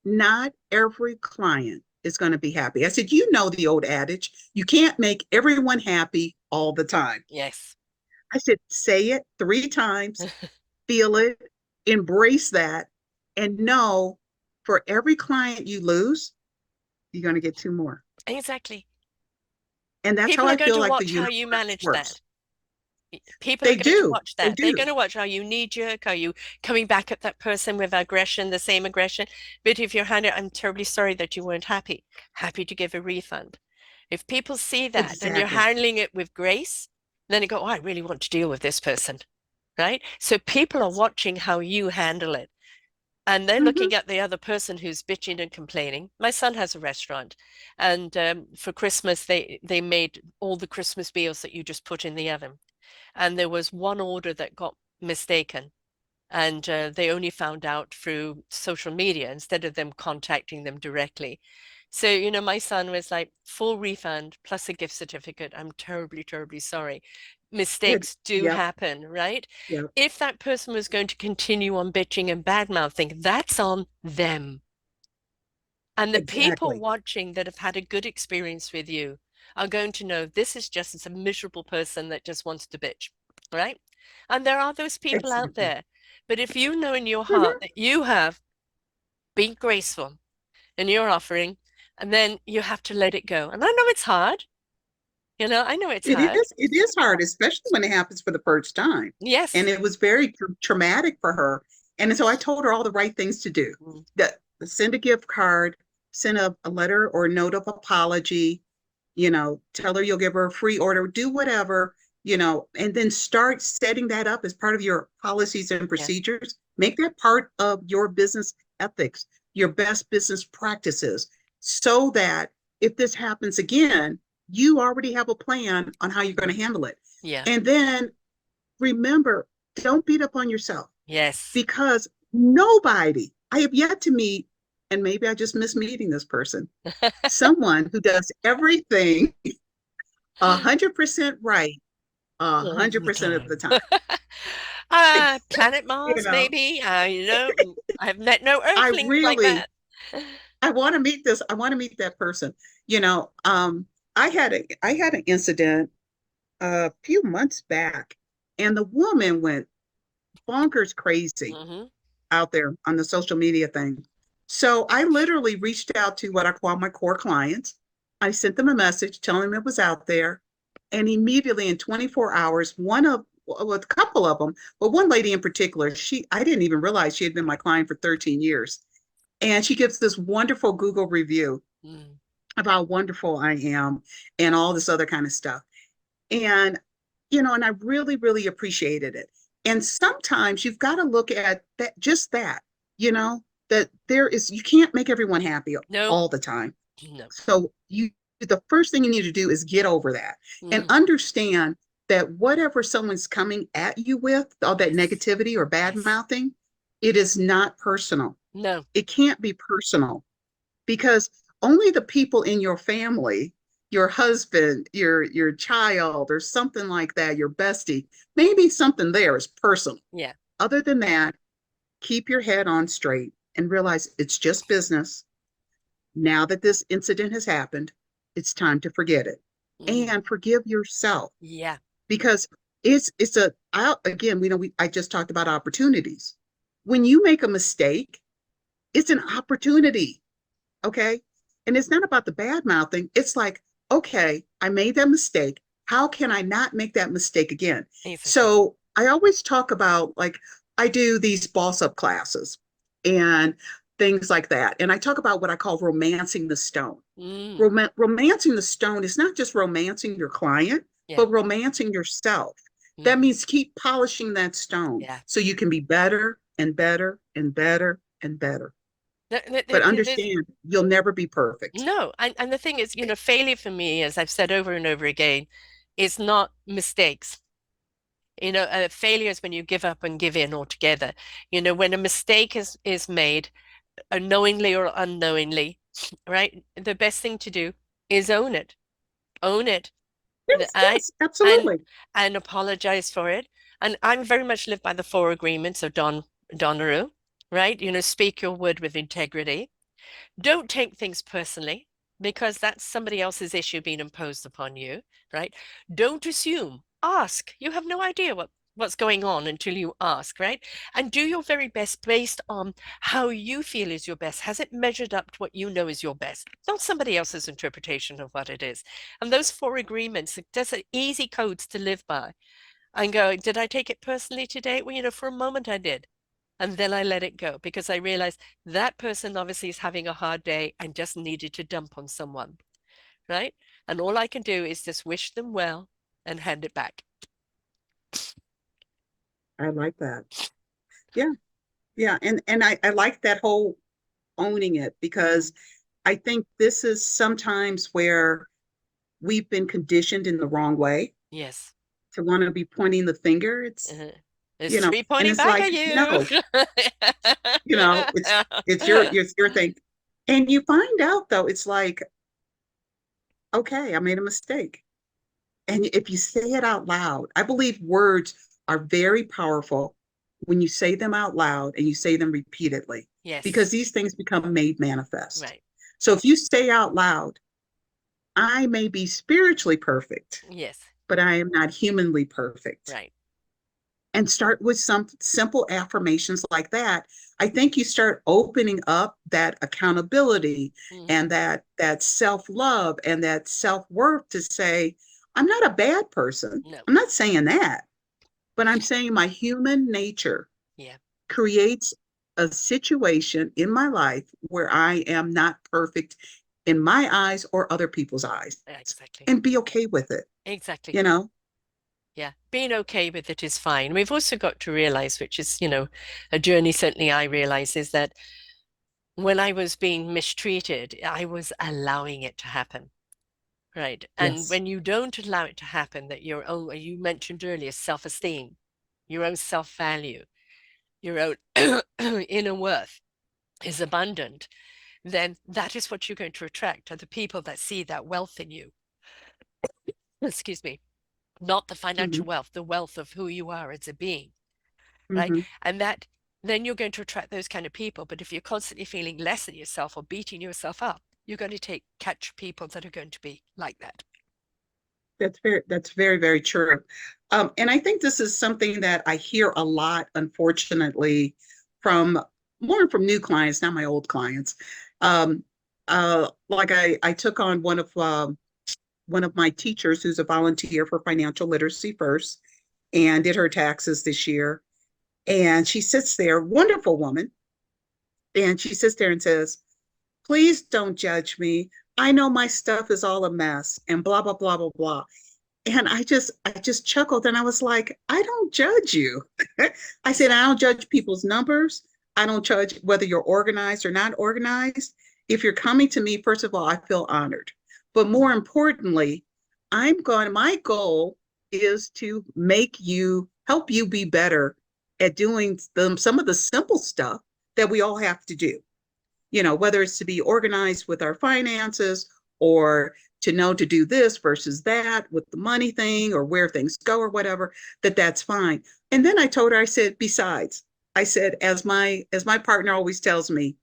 Not every client is going to be happy. I said, you know the old adage, you can't make everyone happy all the time. Yes. I said, say it 3 times, feel it, embrace that, and know for every client you lose, you're going to get 2 more. Exactly. And that's how People are I going feel to like the watch how universe you manage works. that. People are They going to do. watch They that. They're do. going to watch, are you knee jerk? Are you coming back at that person with aggression, the same aggression? But if you're handed, I'm terribly sorry that you weren't happy, happy to give a refund. If people see that and you're Exactly. handling it with grace, then they go, oh, I really want to deal with this person, right? So people are watching how you handle it. And they're Mm-hmm. looking at the other person who's bitching and complaining. My son has a restaurant, and for Christmas they made all the Christmas meals that you just put in the oven. And there was one order that got mistaken, and they only found out through social media instead of them contacting them directly. So, my son was like, full refund plus a gift certificate. I'm terribly, terribly sorry. Good. Mistakes do Yep. happen, right? Yep. If that person was going to continue on bitching and bad mouthing, that's on them. And the people Exactly. watching that have had a good experience with you are going to know this is just a miserable person that just wants to bitch, right? And there are those people out Exactly. there. But if you know in your heart Mm-hmm. that you have been graceful in your offering, and then you have to let it go. And I know it's hard. I know it's It hard. is. It is hard, especially when it happens for the first time. And Yes. it was very traumatic for her. And so I told her all the right things to do. Mm, That send a gift card, send a letter or a note of apology, tell her you'll give her a free order, do whatever, and then start setting that up as part of your policies and yeah. procedures. Make that part of your business ethics, your best business practices, so that if this happens again, you already have a plan on how you're going Mhm. to handle it. Yeah. And then remember, don't beat up on yourself Yes. because nobody, I have yet to meet, and maybe I just miss meeting this person, someone who does everything 100% right All the 100% of the time. time. Planet You Mars, know, maybe. I've met no I earthlings like really, that. I want to meet this. I want to meet that person. You know, um, I had an incident a few months back, and the woman went bonkers crazy Hmm. out there on the social media thing. So I literally reached out to what I call my core clients. I sent them a message telling them it was out there. And immediately in 24 hours, well, a couple of them, but one lady in particular, I didn't even realize she had been my client for 13 years. And she gives this wonderful Google review Mm. about how wonderful I am and all this other kind of stuff. And, and I really, really appreciated it. And sometimes you've got to look at that, just that, you know, that you can't make everyone happy No, all the time. no. So the first thing you need to do is get over that and Mm. understand that whatever someone's coming at you with, all that Yes. negativity or bad Yes. mouthing, it is not personal. No. It can't be personal because only the people in your family, your husband, your child, or something like that, your bestie, maybe something there is personal. Yeah. Other than that, keep your head on straight and realize it's just business. Now that this incident has happened, it's time to forget it Mm. and forgive yourself Yeah. because it's again, I just talked about opportunities. When you make a mistake, it's an opportunity. Okay. And it's not about the bad mouthing. It's like, okay, I made that mistake. How can I not make that mistake again? Exactly. So I always talk about like, I do these boss up classes and things like that. And I talk about what I call romancing the stone. Mm. Romancing the stone is not just romancing your client, Yeah. but romancing yourself. That Hmm. means keep polishing that stone Yeah. so you can be better and better and better and better. But There's understand, you'll never be perfect. no, and the thing is, failure for me, as I've said over and over again, is not mistakes. Failure is when you give up and give in altogether. When a mistake is made, knowingly or unknowingly, right? The best thing to do is own it. Own it. Yes, I yes, and absolutely. and apologize for it. And I'm very much live by the four agreements of Donnaroo, right? Speak your word with integrity. Don't take things personally because that's somebody else's issue being imposed upon you, right? Don't assume. Ask. You have no idea what's going on until you ask, right? And do your very best based on how you feel is your best. Has it measured up to what you know is your best? Not somebody else's interpretation of what it is. And those four agreements, just are easy codes to live by. And go, did I take it personally today? Well, for a moment I did. And then I let it go because I realized that person obviously is having a hard day and just needed to dump on someone, right? And all I can do is just wish them well and hand it back. I like that. Yeah, yeah. And I like that whole owning it because I think this is sometimes where we've been conditioned in the wrong way Yes. to want to be pointing the finger. It's, Uh-huh. It's you know, three and pointing it's back like, at you. no, it's your thing. And you find out though, it's like, okay, I made a mistake. And if you say it out loud, I believe words are very powerful when you say them out loud and you say them repeatedly, because Yes. these things become made manifest. Right. So if you say out loud, I may be spiritually perfect, Yes. but I am not humanly perfect, Right. and start with some simple affirmations like that, I think you start opening up that accountability Hmm. and that self-love and that self-worth to say, I'm not a bad person. No. I'm not saying that, but I'm saying my human nature Yeah. creates a situation in my life where I am not perfect in my eyes or other people's eyes, Exactly. and be okay with it, Exactly. you know? Yeah. Being okay with it is fine. We've also got to realize, which is, a journey certainly I realize, is that when I was being mistreated, I was allowing it to happen. Right. And Yes. when you don't allow it to happen, that your own, you mentioned earlier, self-esteem, your own self-value, your own inner worth is abundant, then that is what you're going to attract are the people that see that wealth in you. Excuse me, not the Mm-hmm. financial wealth, the wealth of who you are as a being, right? Mm-hmm. And that then you're going to attract those kind of people. But if you're constantly feeling less than yourself or beating yourself up, you're going to catch people that are going to be like that. That's very, very true. And I think this is something that I hear a lot, unfortunately, from more from new clients, not my old clients. Um, like I took on one of my teachers who's a volunteer for financial literacy first, and did her taxes this year. And she sits there, wonderful woman, and she sits there and says, "Please don't judge me. I know my stuff is all a mess," and blah blah blah blah blah. And I just chuckled and I was like, I don't judge you. I said, I don't Exactly. judge people's numbers. I don't judge whether you're organized or not organized. If you're coming to me, first of all, I feel honored. But more importantly, my goal is to help you be better at doing some of the simple stuff that we all have to do, whether it's to be organized with our finances, or to know to do this versus that with the money thing, or where things go or whatever, that's fine. And then I told her, I said, besides, I said, as my partner always tells me,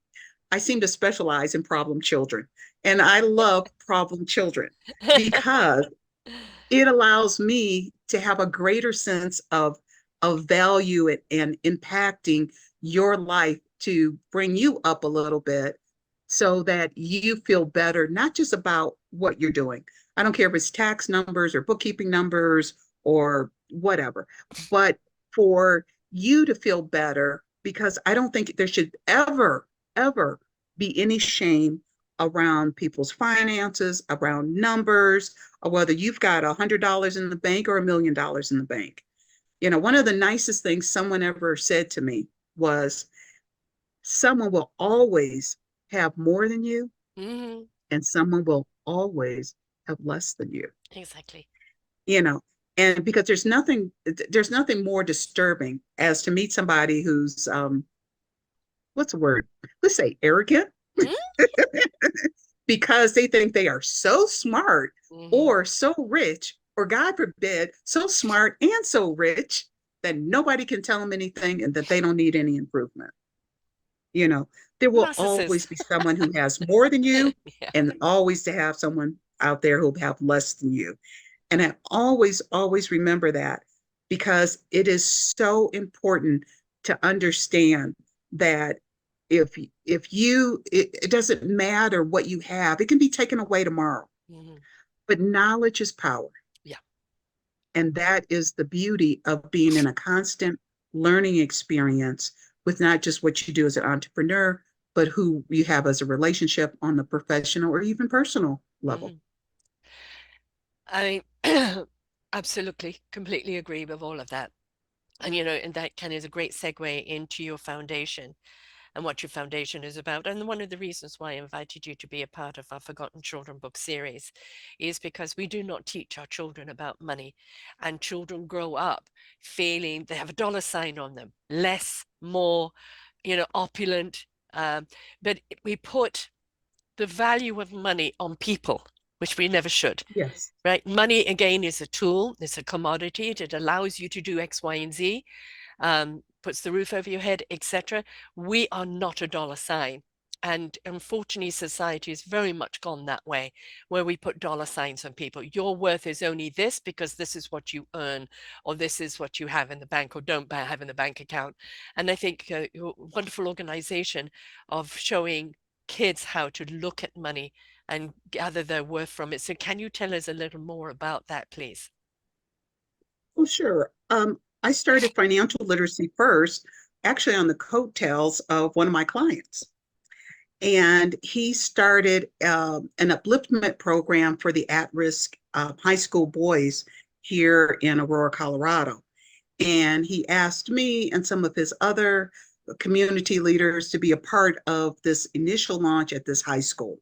I seem to specialize in problem children. And I love problem children because it allows me to have a greater sense of value and impacting your life to bring you up a little bit so that you feel better, not just about what you're doing. I don't care if it's tax numbers or bookkeeping numbers or whatever, but for you to feel better, because I don't think there should ever be any shame around people's finances, around numbers, or whether you've got $100 in the bank or $1 million in the bank. One of the nicest things someone ever said to me was, someone will always have more than you, Hmm. and someone will always have less than you. Exactly. You know, and because there's nothing more disturbing as to meet somebody who's what's the word? Let's say arrogant, because they think they are so smart Mm-hmm. or so rich, or God forbid, so smart and so rich that nobody can tell them anything and that they don't need any improvement. You know, there will Narcissist. always be someone who has more than you, Yeah. and always to have someone out there who'll have less than you. And I always remember that, because it is so important to understand that if you it doesn't matter what you have, it can be taken away tomorrow, Mhm. but knowledge is power. Yeah. And that is the beauty of being in a constant learning experience with not just what you do as an entrepreneur, but who you have as a relationship on the professional or even personal level. Mhm. I absolutely, completely agree with all of that. And and that kind of is a great segue into your foundation and what your foundation is about. And one of the reasons why I invited you to be a part of our Forgotten Children book series is because we do not teach our children about money. And children grow up feeling they have a dollar sign on them, less, more, opulent. But we put the value of money on people, which we never should. Yes. Right? Money, again, is a tool, it's a commodity. It allows you to do X, Y, and Z, puts the roof over your head, etc. We are not a dollar sign. And unfortunately, society has very much gone that way, where we put dollar signs on people. Your worth is only this because this is what you earn, or this is what you have in the bank or don't have in the bank account. And I think your wonderful organization of showing kids how to look at money and gather their worth from it. So, can you tell us a little more about that, please? Well, sure. I started financial literacy first, actually on the coattails of one of my clients. And he started an upliftment program for the at-risk high school boys here in Aurora, Colorado. And he asked me and some of his other community leaders to be a part of this initial launch at this high school.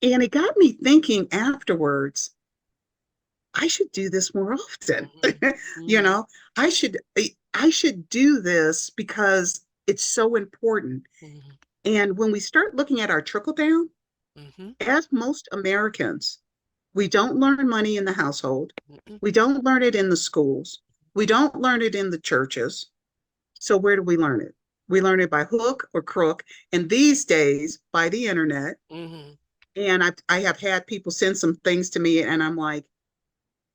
And it got me thinking afterwards, I should do this more often. Mm-hmm. you Mm-hmm. know, I should I should do this because it's so important. Mm-hmm. And when we start looking at our trickle down, Mm-hmm. as most Americans, we don't learn money in the household. Mm-hmm. We don't learn it in the schools. We don't learn it in the churches. So where do we learn it? We learn it by hook or crook, and these days by the internet. Mm-hmm. And I have had people send some things to me, and I'm like,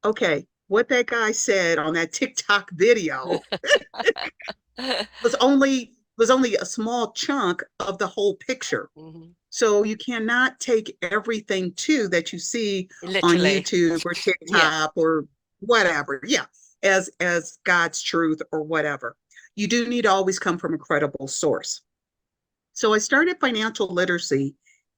okay, what that guy said on that TikTok video was only a small chunk of the whole picture. Mm-hmm. So you cannot take everything too that you see on Literally. YouTube or Yeah. TikTok or whatever, yeah, as God's truth or whatever. You do need to always come from a credible source. So I started financial literacy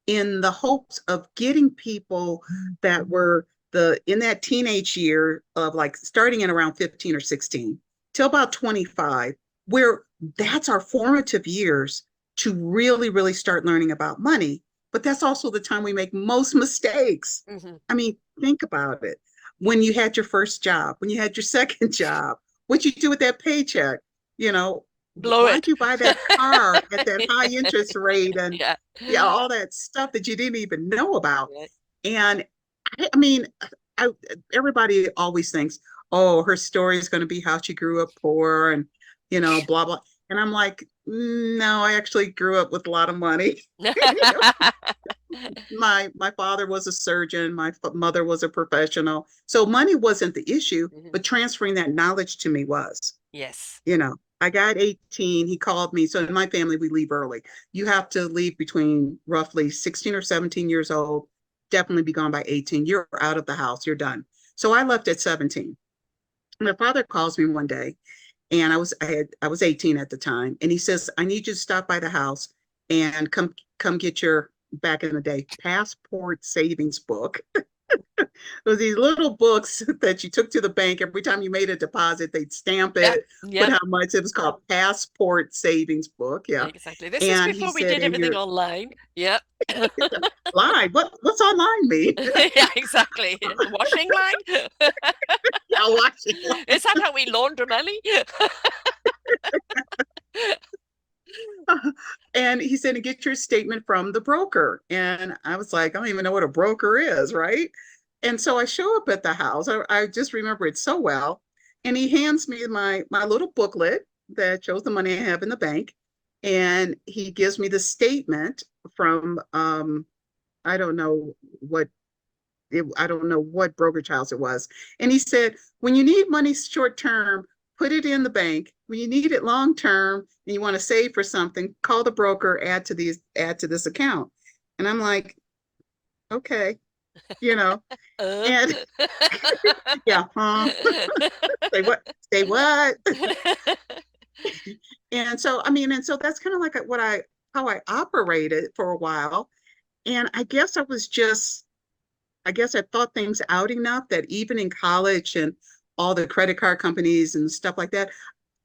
in the hopes of getting people that were the in that teenage year of like starting in around 15 or 16 till about 25, where that's our formative years to really start learning about money. But that's also the time we make most mistakes. Mm-hmm. I mean, think about it. When you had your first job, when you had your second job, what you do with that paycheck, you know, Blow why'd it. you buy that car at that high interest rate, and Yeah. yeah, all that stuff that you didn't even know about. Yeah. And I mean, I, everybody always thinks, oh, her story is going to be how she grew up poor and, blah, blah. And I'm like, no, I actually grew up with a lot of money. My father was a surgeon, my mother was a professional. So money wasn't the issue, Mhm. but transferring that knowledge to me was. Yes. I got 18. He called me. So in my family, we leave early. You have to leave between roughly 16 or 17 years old, definitely be gone by 18. You're out of the house, you're done. So I left at 17. My father calls me one day, and I was 18 at the time, and he says, I need you to stop by the house and come get your, back in the day, passport savings book. Was these little books that you took to the bank. Every time you made a deposit, they'd stamp Yep. it, put Yep. how much. It was called Passport Savings Book. Yeah. Exactly. This is And he before we said, did and everything you're online. Yep. line. What's online mean? Yeah, exactly. Washing line? Yeah, watching. Is that how we launder money? And he said, and get your statement from the broker. And I was like, I don't even know what a broker is, right? And so I show up at the house. I just remember it so well. And he hands me my little booklet that shows the money I have in the bank. And he gives me the statement from I don't know what I don't know what brokerage house it was. And he said, when you need money short term, put it in the bank. When you need it long term and you want to save for something, call the broker, add to this account. And I'm like, okay, you know, Uh. and yeah, say what? Say what? And so, I mean, and so that's kind of like what how I operated for a while. And I guess I thought things out enough that even in college and all the credit card companies and stuff like that,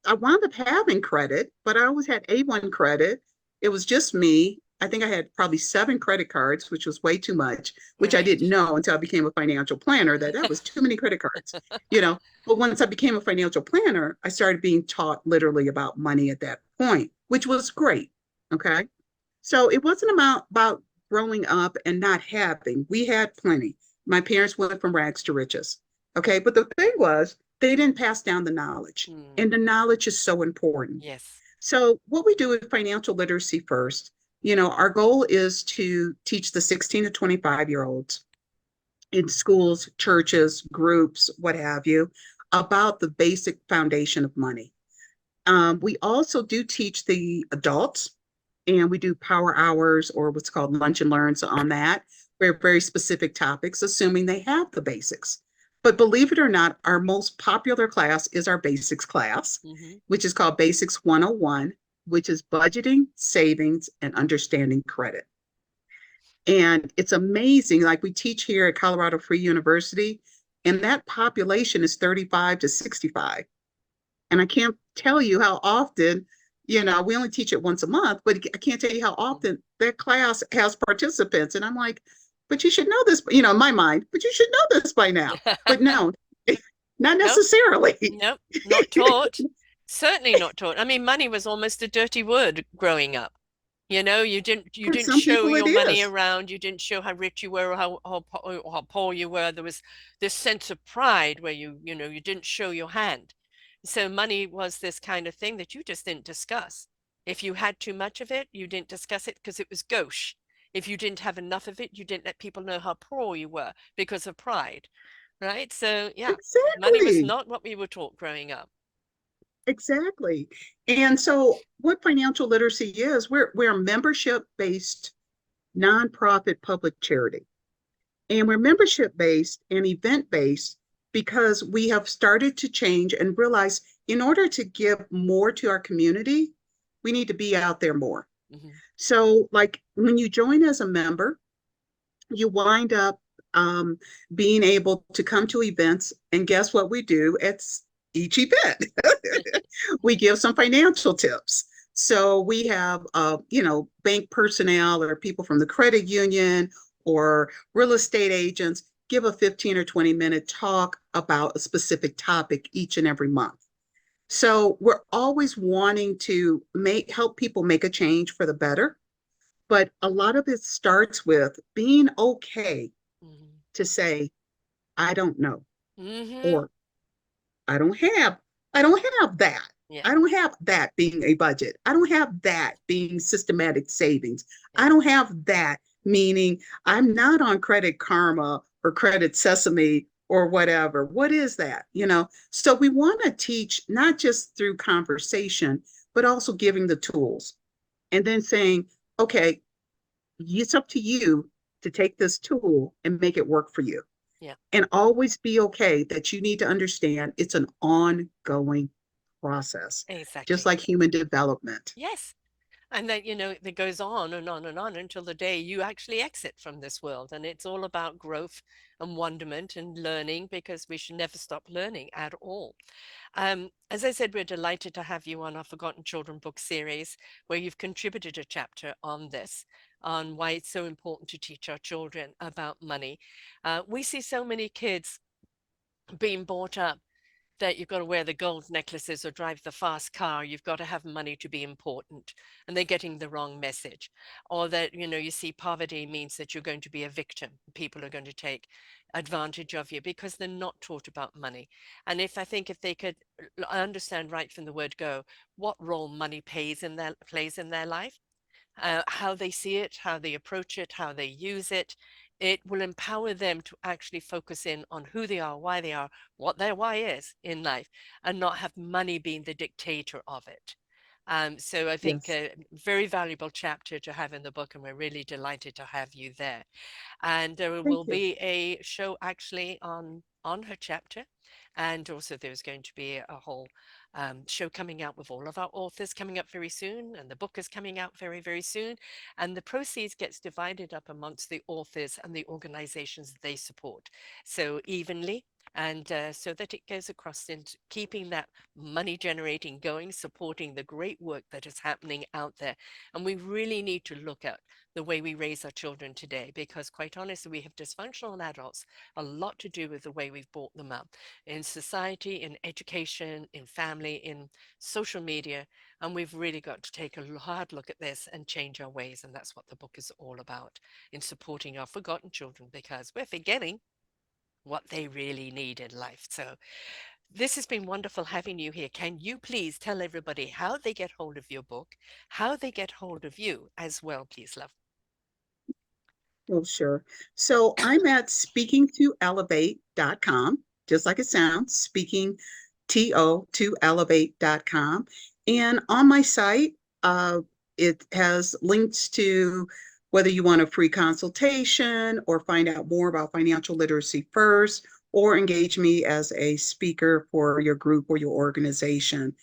I wound up having credit, but I always had A1 credit. It was just me. I think I had probably 7 credit cards, which was way too much, which I Right. didn't know until I became a financial planner that was too many credit cards, you know. But once I became a financial planner, I started being taught literally about money at that point, which was great. Okay. So it wasn't about growing up and not having. We had plenty. My parents went from rags to riches. Okay. But the thing was, they didn't pass down the knowledge. Hmm. And the knowledge is so important. Yes. So, what we do with financial literacy first, our goal is to teach the 16 to 25-year-olds in schools, churches, groups, what have you, about the basic foundation of money. We also do teach the adults, and we do power hours or what's called lunch and learns on that, where very specific topics, assuming they have the basics. But believe it or not, our most popular class is our basics class, Hmm. which is called Basics 101, which is budgeting, savings, and understanding credit. And it's amazing. Like we teach here at Colorado Free University, and that population is 35 to 65. And I can't tell you how often, we only teach it once a month, but I can't tell you how often that class has participants. And I'm like, but you should know this, in my mind, but you should know this by now. But no, not Nope. necessarily. Nope. Not taught. Certainly not taught. I mean, money was almost a dirty word growing up. You For didn't some show people, it your money is. around. You didn't show how rich you were or how poor you were. There was this sense of pride where you didn't show your hand. So money was this kind of thing that you just didn't discuss. If you had too much of it, you didn't discuss it because it was gauche. If you didn't have enough of it, you didn't let people know how poor you were because of pride, right? So yeah, money was Exactly. not what we were taught growing up. Exactly. And so what financial literacy is, we're a membership-based nonprofit public charity. And we're membership based and event based because we have started to change and realize in order to give more to our community, we need to be out there more. Hmm. So, like when you join as a member, you wind up being able to come to events. And guess what we do at each event? We give some financial tips. So we have, bank personnel or people from the credit union or real estate agents give a 15 or 20-minute talk about a specific topic each and every month. So we're always wanting to help people make a change for the better. But a lot of it starts with being okay Hmm. to say, I don't know, Hmm. or I don't have, I don't have that. Yeah. I don't have that being a budget. I don't have that being systematic savings. Yeah. I don't have that meaning I'm not on Credit Karma or Credit Sesame or whatever. What is that? So we want to teach not just through conversation, but also giving the tools and then saying, okay, it's up to you to take this tool and make it work for you. Yeah. And always be okay that you need to understand it's an ongoing process, just Exactly. like human development. Yes. And then, it goes on and on and on until the day you actually exit from this world. And it's all about growth and wonderment and learning because we should never stop learning at all. As I said, we're delighted to have you on our Forgotten Children book series, where you've contributed a chapter on this, on why it's so important to teach our children about money. We see so many kids being brought up that you've got to wear the gold necklaces or drive the fast car. You've got to have money to be important. And they're getting the wrong message. Or that, you see poverty means that you're going to be a victim. People are going to take advantage of you because they're not taught about money. And if they could understand right from the word go what role money plays in their life, how they see it, how they approach it, how they use it. It will empower them to actually focus in on who they are, what their why is in life, and not have money being the dictator of it. So I think Yes. a very valuable chapter to have in the book, and we're really delighted to have you there. And there Thank will you. be a show actually on her chapter, and also there's going to be a whole show coming out with all of our authors coming up very soon, and the book is coming out very, very soon, and the proceeds gets divided up amongst the authors and the organizations they support, so evenly. And so that it goes across into keeping that money generating going, supporting the great work that is happening out there. And we really need to look at the way we raise our children today, because quite honestly, we have dysfunctional adults, a lot to do with the way we've brought them up in society, in education, in family, in social media. And we've really got to take a hard look at this and change our ways. And that's what the book is all about, in supporting our forgotten children, because we're forgetting what they really need in life. So this has been wonderful having you here. Can you please tell everybody how they get hold of your book, how they get hold of you as well, please, love? Oh, sure. So I'm at speaking2elevate.com, just like it sounds, speaking to elevate.com. And on my site, it has links to whether you want a free consultation or find out more about financial literacy first, or engage me as a speaker for your group or your organization.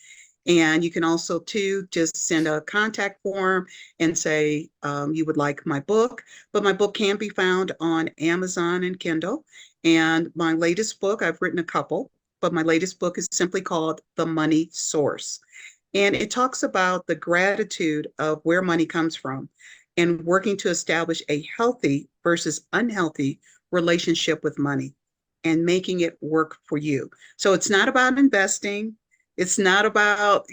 And you can also, too, just send a contact form and say you would like my book. But my book can be found on Amazon and Kindle. And my latest book, I've written a couple, but my latest book is simply called The Money Source. And it talks about the gratitude of where money comes from and working to establish a healthy versus unhealthy relationship with money and making it work for you. So it's not about investing. It's not about,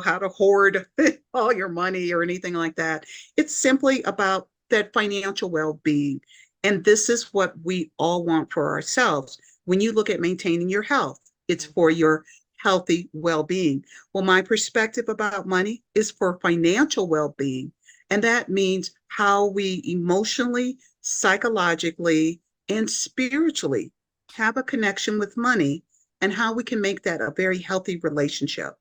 how to hoard all your money or anything like that. It's simply about that financial well-being. And this is what we all want for ourselves. When you look at maintaining your health, it's for Mhm. your healthy well-being. Well, my perspective about money is for financial well-being. And that means how we emotionally, psychologically, and spiritually have a connection with money and how we can make that a very healthy relationship.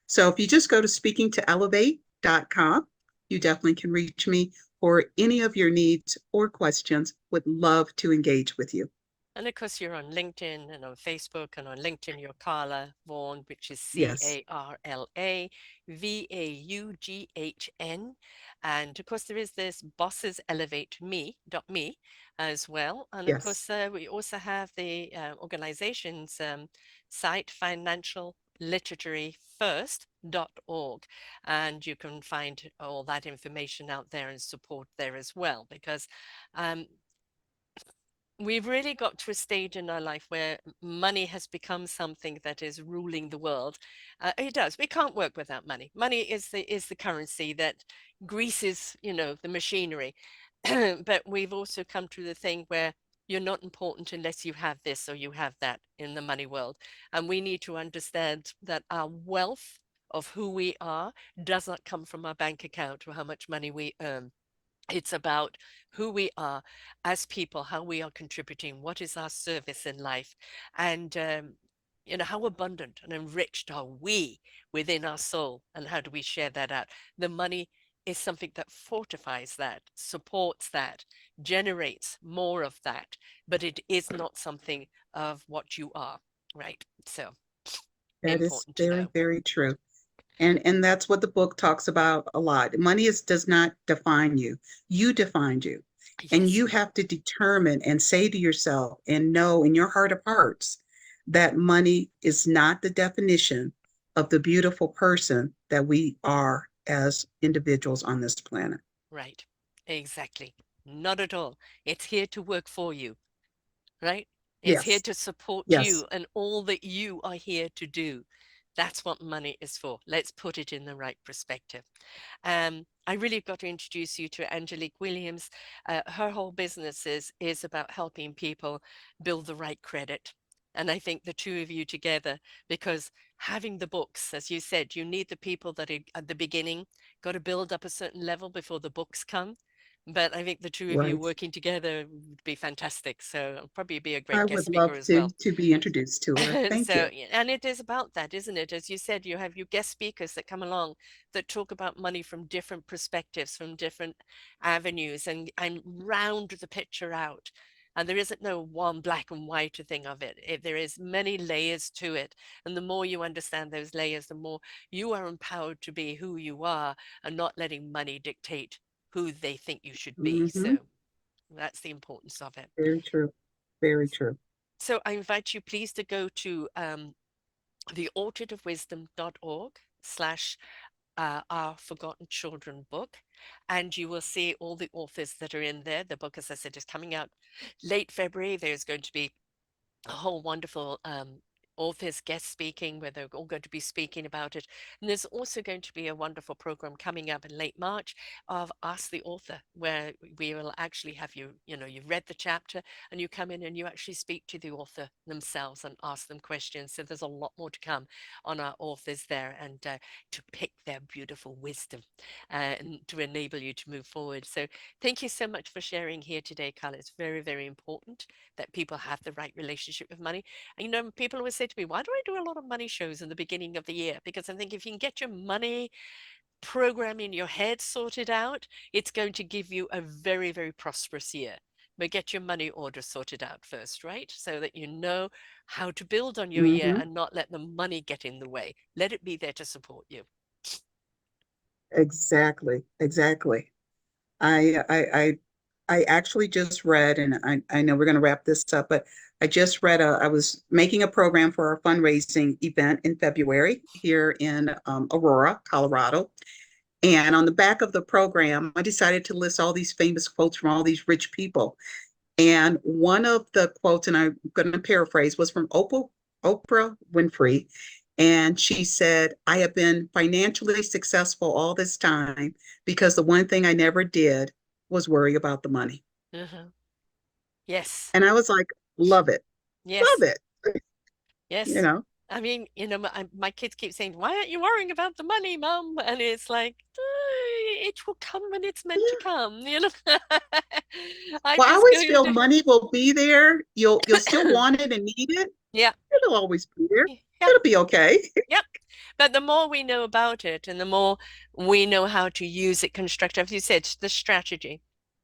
So if you just go to speaking2elevate.com, you definitely can reach me for any of your needs or questions. Would love to engage with you. And of course, you're on LinkedIn and on Facebook, and on LinkedIn, you're Carla Vaughn, which is Yes, CarlaVaughn. And of course, there is this Bosses Elevate Me.me as well. And of yes. course, we also have the organization's site, financial literary first.org, and you can find all that information out there and support there as well, because um, we've really got to a stage in our life where money has become something that is ruling the world. It does. We can't work without money. Money is the currency that greases, the machinery. But we've also come to the thing where you're not important unless you have this or you have that in the money world. And we need to understand that our wealth of who we are does not come from our bank account or how much money we earn. It's about who we are as people, how we are contributing, what is our service in life, and how abundant and enriched are we within our soul, and how do we share that out? The money is something that fortifies that, supports that, generates more of that, but it is not something of what you are, right? So That is important to very, know. very true. And that's what the book talks about a lot. Money does not define you. You defined you. And Yes, you have to determine and say to yourself and know in your heart of hearts that money is not the definition of the beautiful person that we are as individuals on this planet. right. Exactly. Not at all. It's here to work for you, right? It's here Yes. to support Yes. you and all that you are here to do. That's what money is for. Let's put it in the right perspective. I really got to introduce you to Angelique Williams. Her whole business is about helping people build the right credit. And I think the two of you together, because having the books, as you said, you need the people that are at the beginning, got to build up a certain level before the books come. But I think the two of you Right. working together would be fantastic. So it'll probably be a I great guest would speaker love as well. to be introduced to her. Thank So, you. and it is about that, isn't it? As you said, you have your guest speakers that come along that talk about money from different perspectives, from different avenues, and round the picture out. And there isn't no one black and white thing of it. There is many layers to it. And the more you understand those layers, the more you are empowered to be who you are and not letting money dictate who they think you should be. Hmm. So that's the importance of it. Very true. Very true. So I invite you please to go to theorchardofwisdom.org/, our Forgotten Children book. And you will see all the authors that are in there. The book, as I said, is coming out late February. There's going to be a whole wonderful authors guest speaking where they're all going to be speaking about it. And there's also going to be a wonderful program coming up in late March of Ask the Author, where we will actually have you, you've read the chapter and you come in and you actually speak to the author themselves and ask them questions. So there's a lot more to come on our authors there, and to pick their beautiful wisdom and to enable you to move forward. So thank you so much for sharing here today, Carla. It's very, very important that people have the right relationship with money. And people always say to me, why do I do a lot of money shows in the beginning of the year? Because I think if you can get your money program in your head sorted out, it's going to give you a very, very prosperous year. But get your money order sorted out first, right? So that you know how to build on your year Hmm. and not let the money get in the way. Let it be there to support you. Exactly. Exactly. I actually just read, and I know we're going to wrap this up, but I just read I was making a program for a fundraising event in February here in Aurora, Colorado. And on the back of the program, I decided to list all these famous quotes from all these rich people. And one of the quotes, and I'm going to paraphrase, was from Oprah Winfrey. And she said, I have been financially successful all this time because the one thing I never did was worry about the money. Uh-huh. Yes. And I was like, love it, Yes. love it, you Yes. know. I mean, my kids keep saying, why aren't you worrying about the money, Mum? And it's like, it will come when it's meant to Yeah. come. I'm Well, I just always going feel to, money will be there. You'll still want it and need it. yeah, It'll always be there. yeah, It'll be okay. yeah. But the more we know about it and the more we know how to use it constructively, you said, the strategy,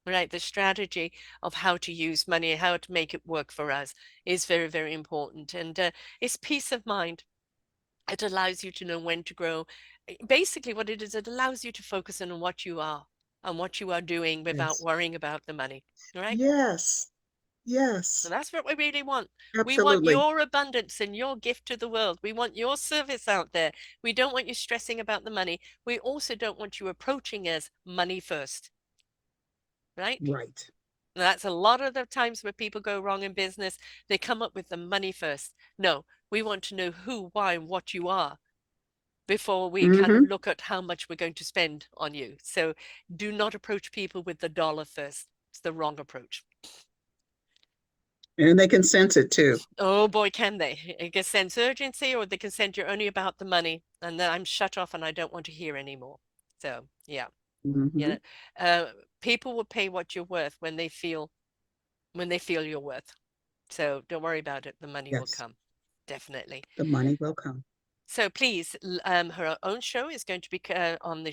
right? The strategy of how to use money, how to make it work for us is very, very important. And it's peace of mind. It allows you to know when to grow. Basically, what it is, it allows you to focus on what you are and what you are doing without Yes. worrying about the money. All right. Yes. So Yes. that's what we really want. We want Absolutely. your abundance and your gift to the world. We want your service out there. We don't want you stressing about the money. We also don't want you approaching us money first, right? Right. That's a lot of the times where people go wrong in business. They come up with the money first. No, we want to know who, why, and what you are before we kind of Hmm. look at how much we're going to spend on you. So do not approach people with the dollar first. It's the wrong approach. And they can sense it too. Oh boy, can they? It can sense urgency, or they can send you only about the money, and then I'm shut off and I don't want to hear anymore. So yeah, you Hmm. know, uh, people will pay what you're worth when they feel you're worth. So don't worry about it. The money will Yes. come, definitely. The money will come. So please, her own show is going to be on the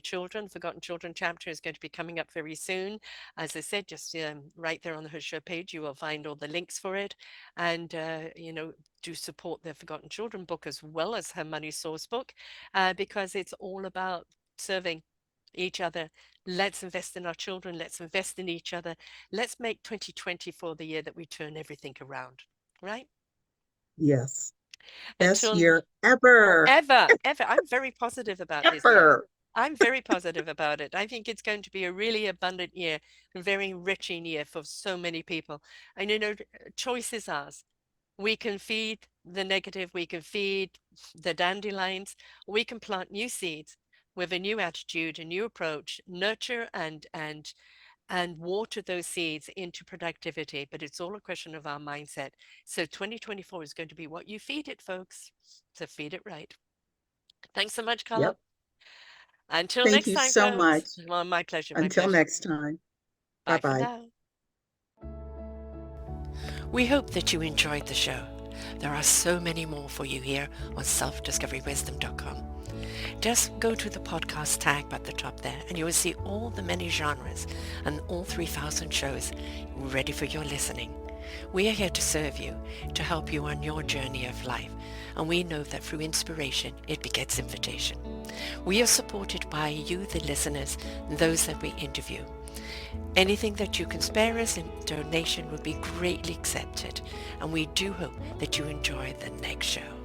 Forgotten Children chapter is going to be coming up very soon. As I said, just right there on her show page, you will find all the links for it. And, do support the Forgotten Children book as well as her Money Source book, because it's all about serving each other. Let's invest in our children. Let's invest in each other. Let's make 2024 the year that we turn everything around, right? Yes. Best Until year ever. ever, ever. I'm very positive about this year. Ever. I'm very positive about it. I think it's going to be a really abundant year, a very enriching year for so many people. And choice is ours. We can feed the negative, we can feed the dandelions, we can plant new seeds with a new attitude, a new approach, nurture and water those seeds into productivity. But it's all a question of our mindset. So 2024 is going to be what you feed it, folks. So feed it right. Thanks so much, Carla. Yep. Until Thank next you time, so folks. much. Well, my pleasure, my Until pleasure. next time. Bye Bye for bye. now. We hope that you enjoyed the show. There are so many more for you here on selfdiscoverywisdom.com. Just go to the podcast tab at the top there and you will see all the many genres and all 3,000 shows ready for your listening. We are here to serve you, to help you on your journey of life, and we know that through inspiration it begets invitation. We are supported by you, the listeners, and those that we interview. Anything that you can spare us in donation would be greatly accepted, and we do hope that you enjoy the next show.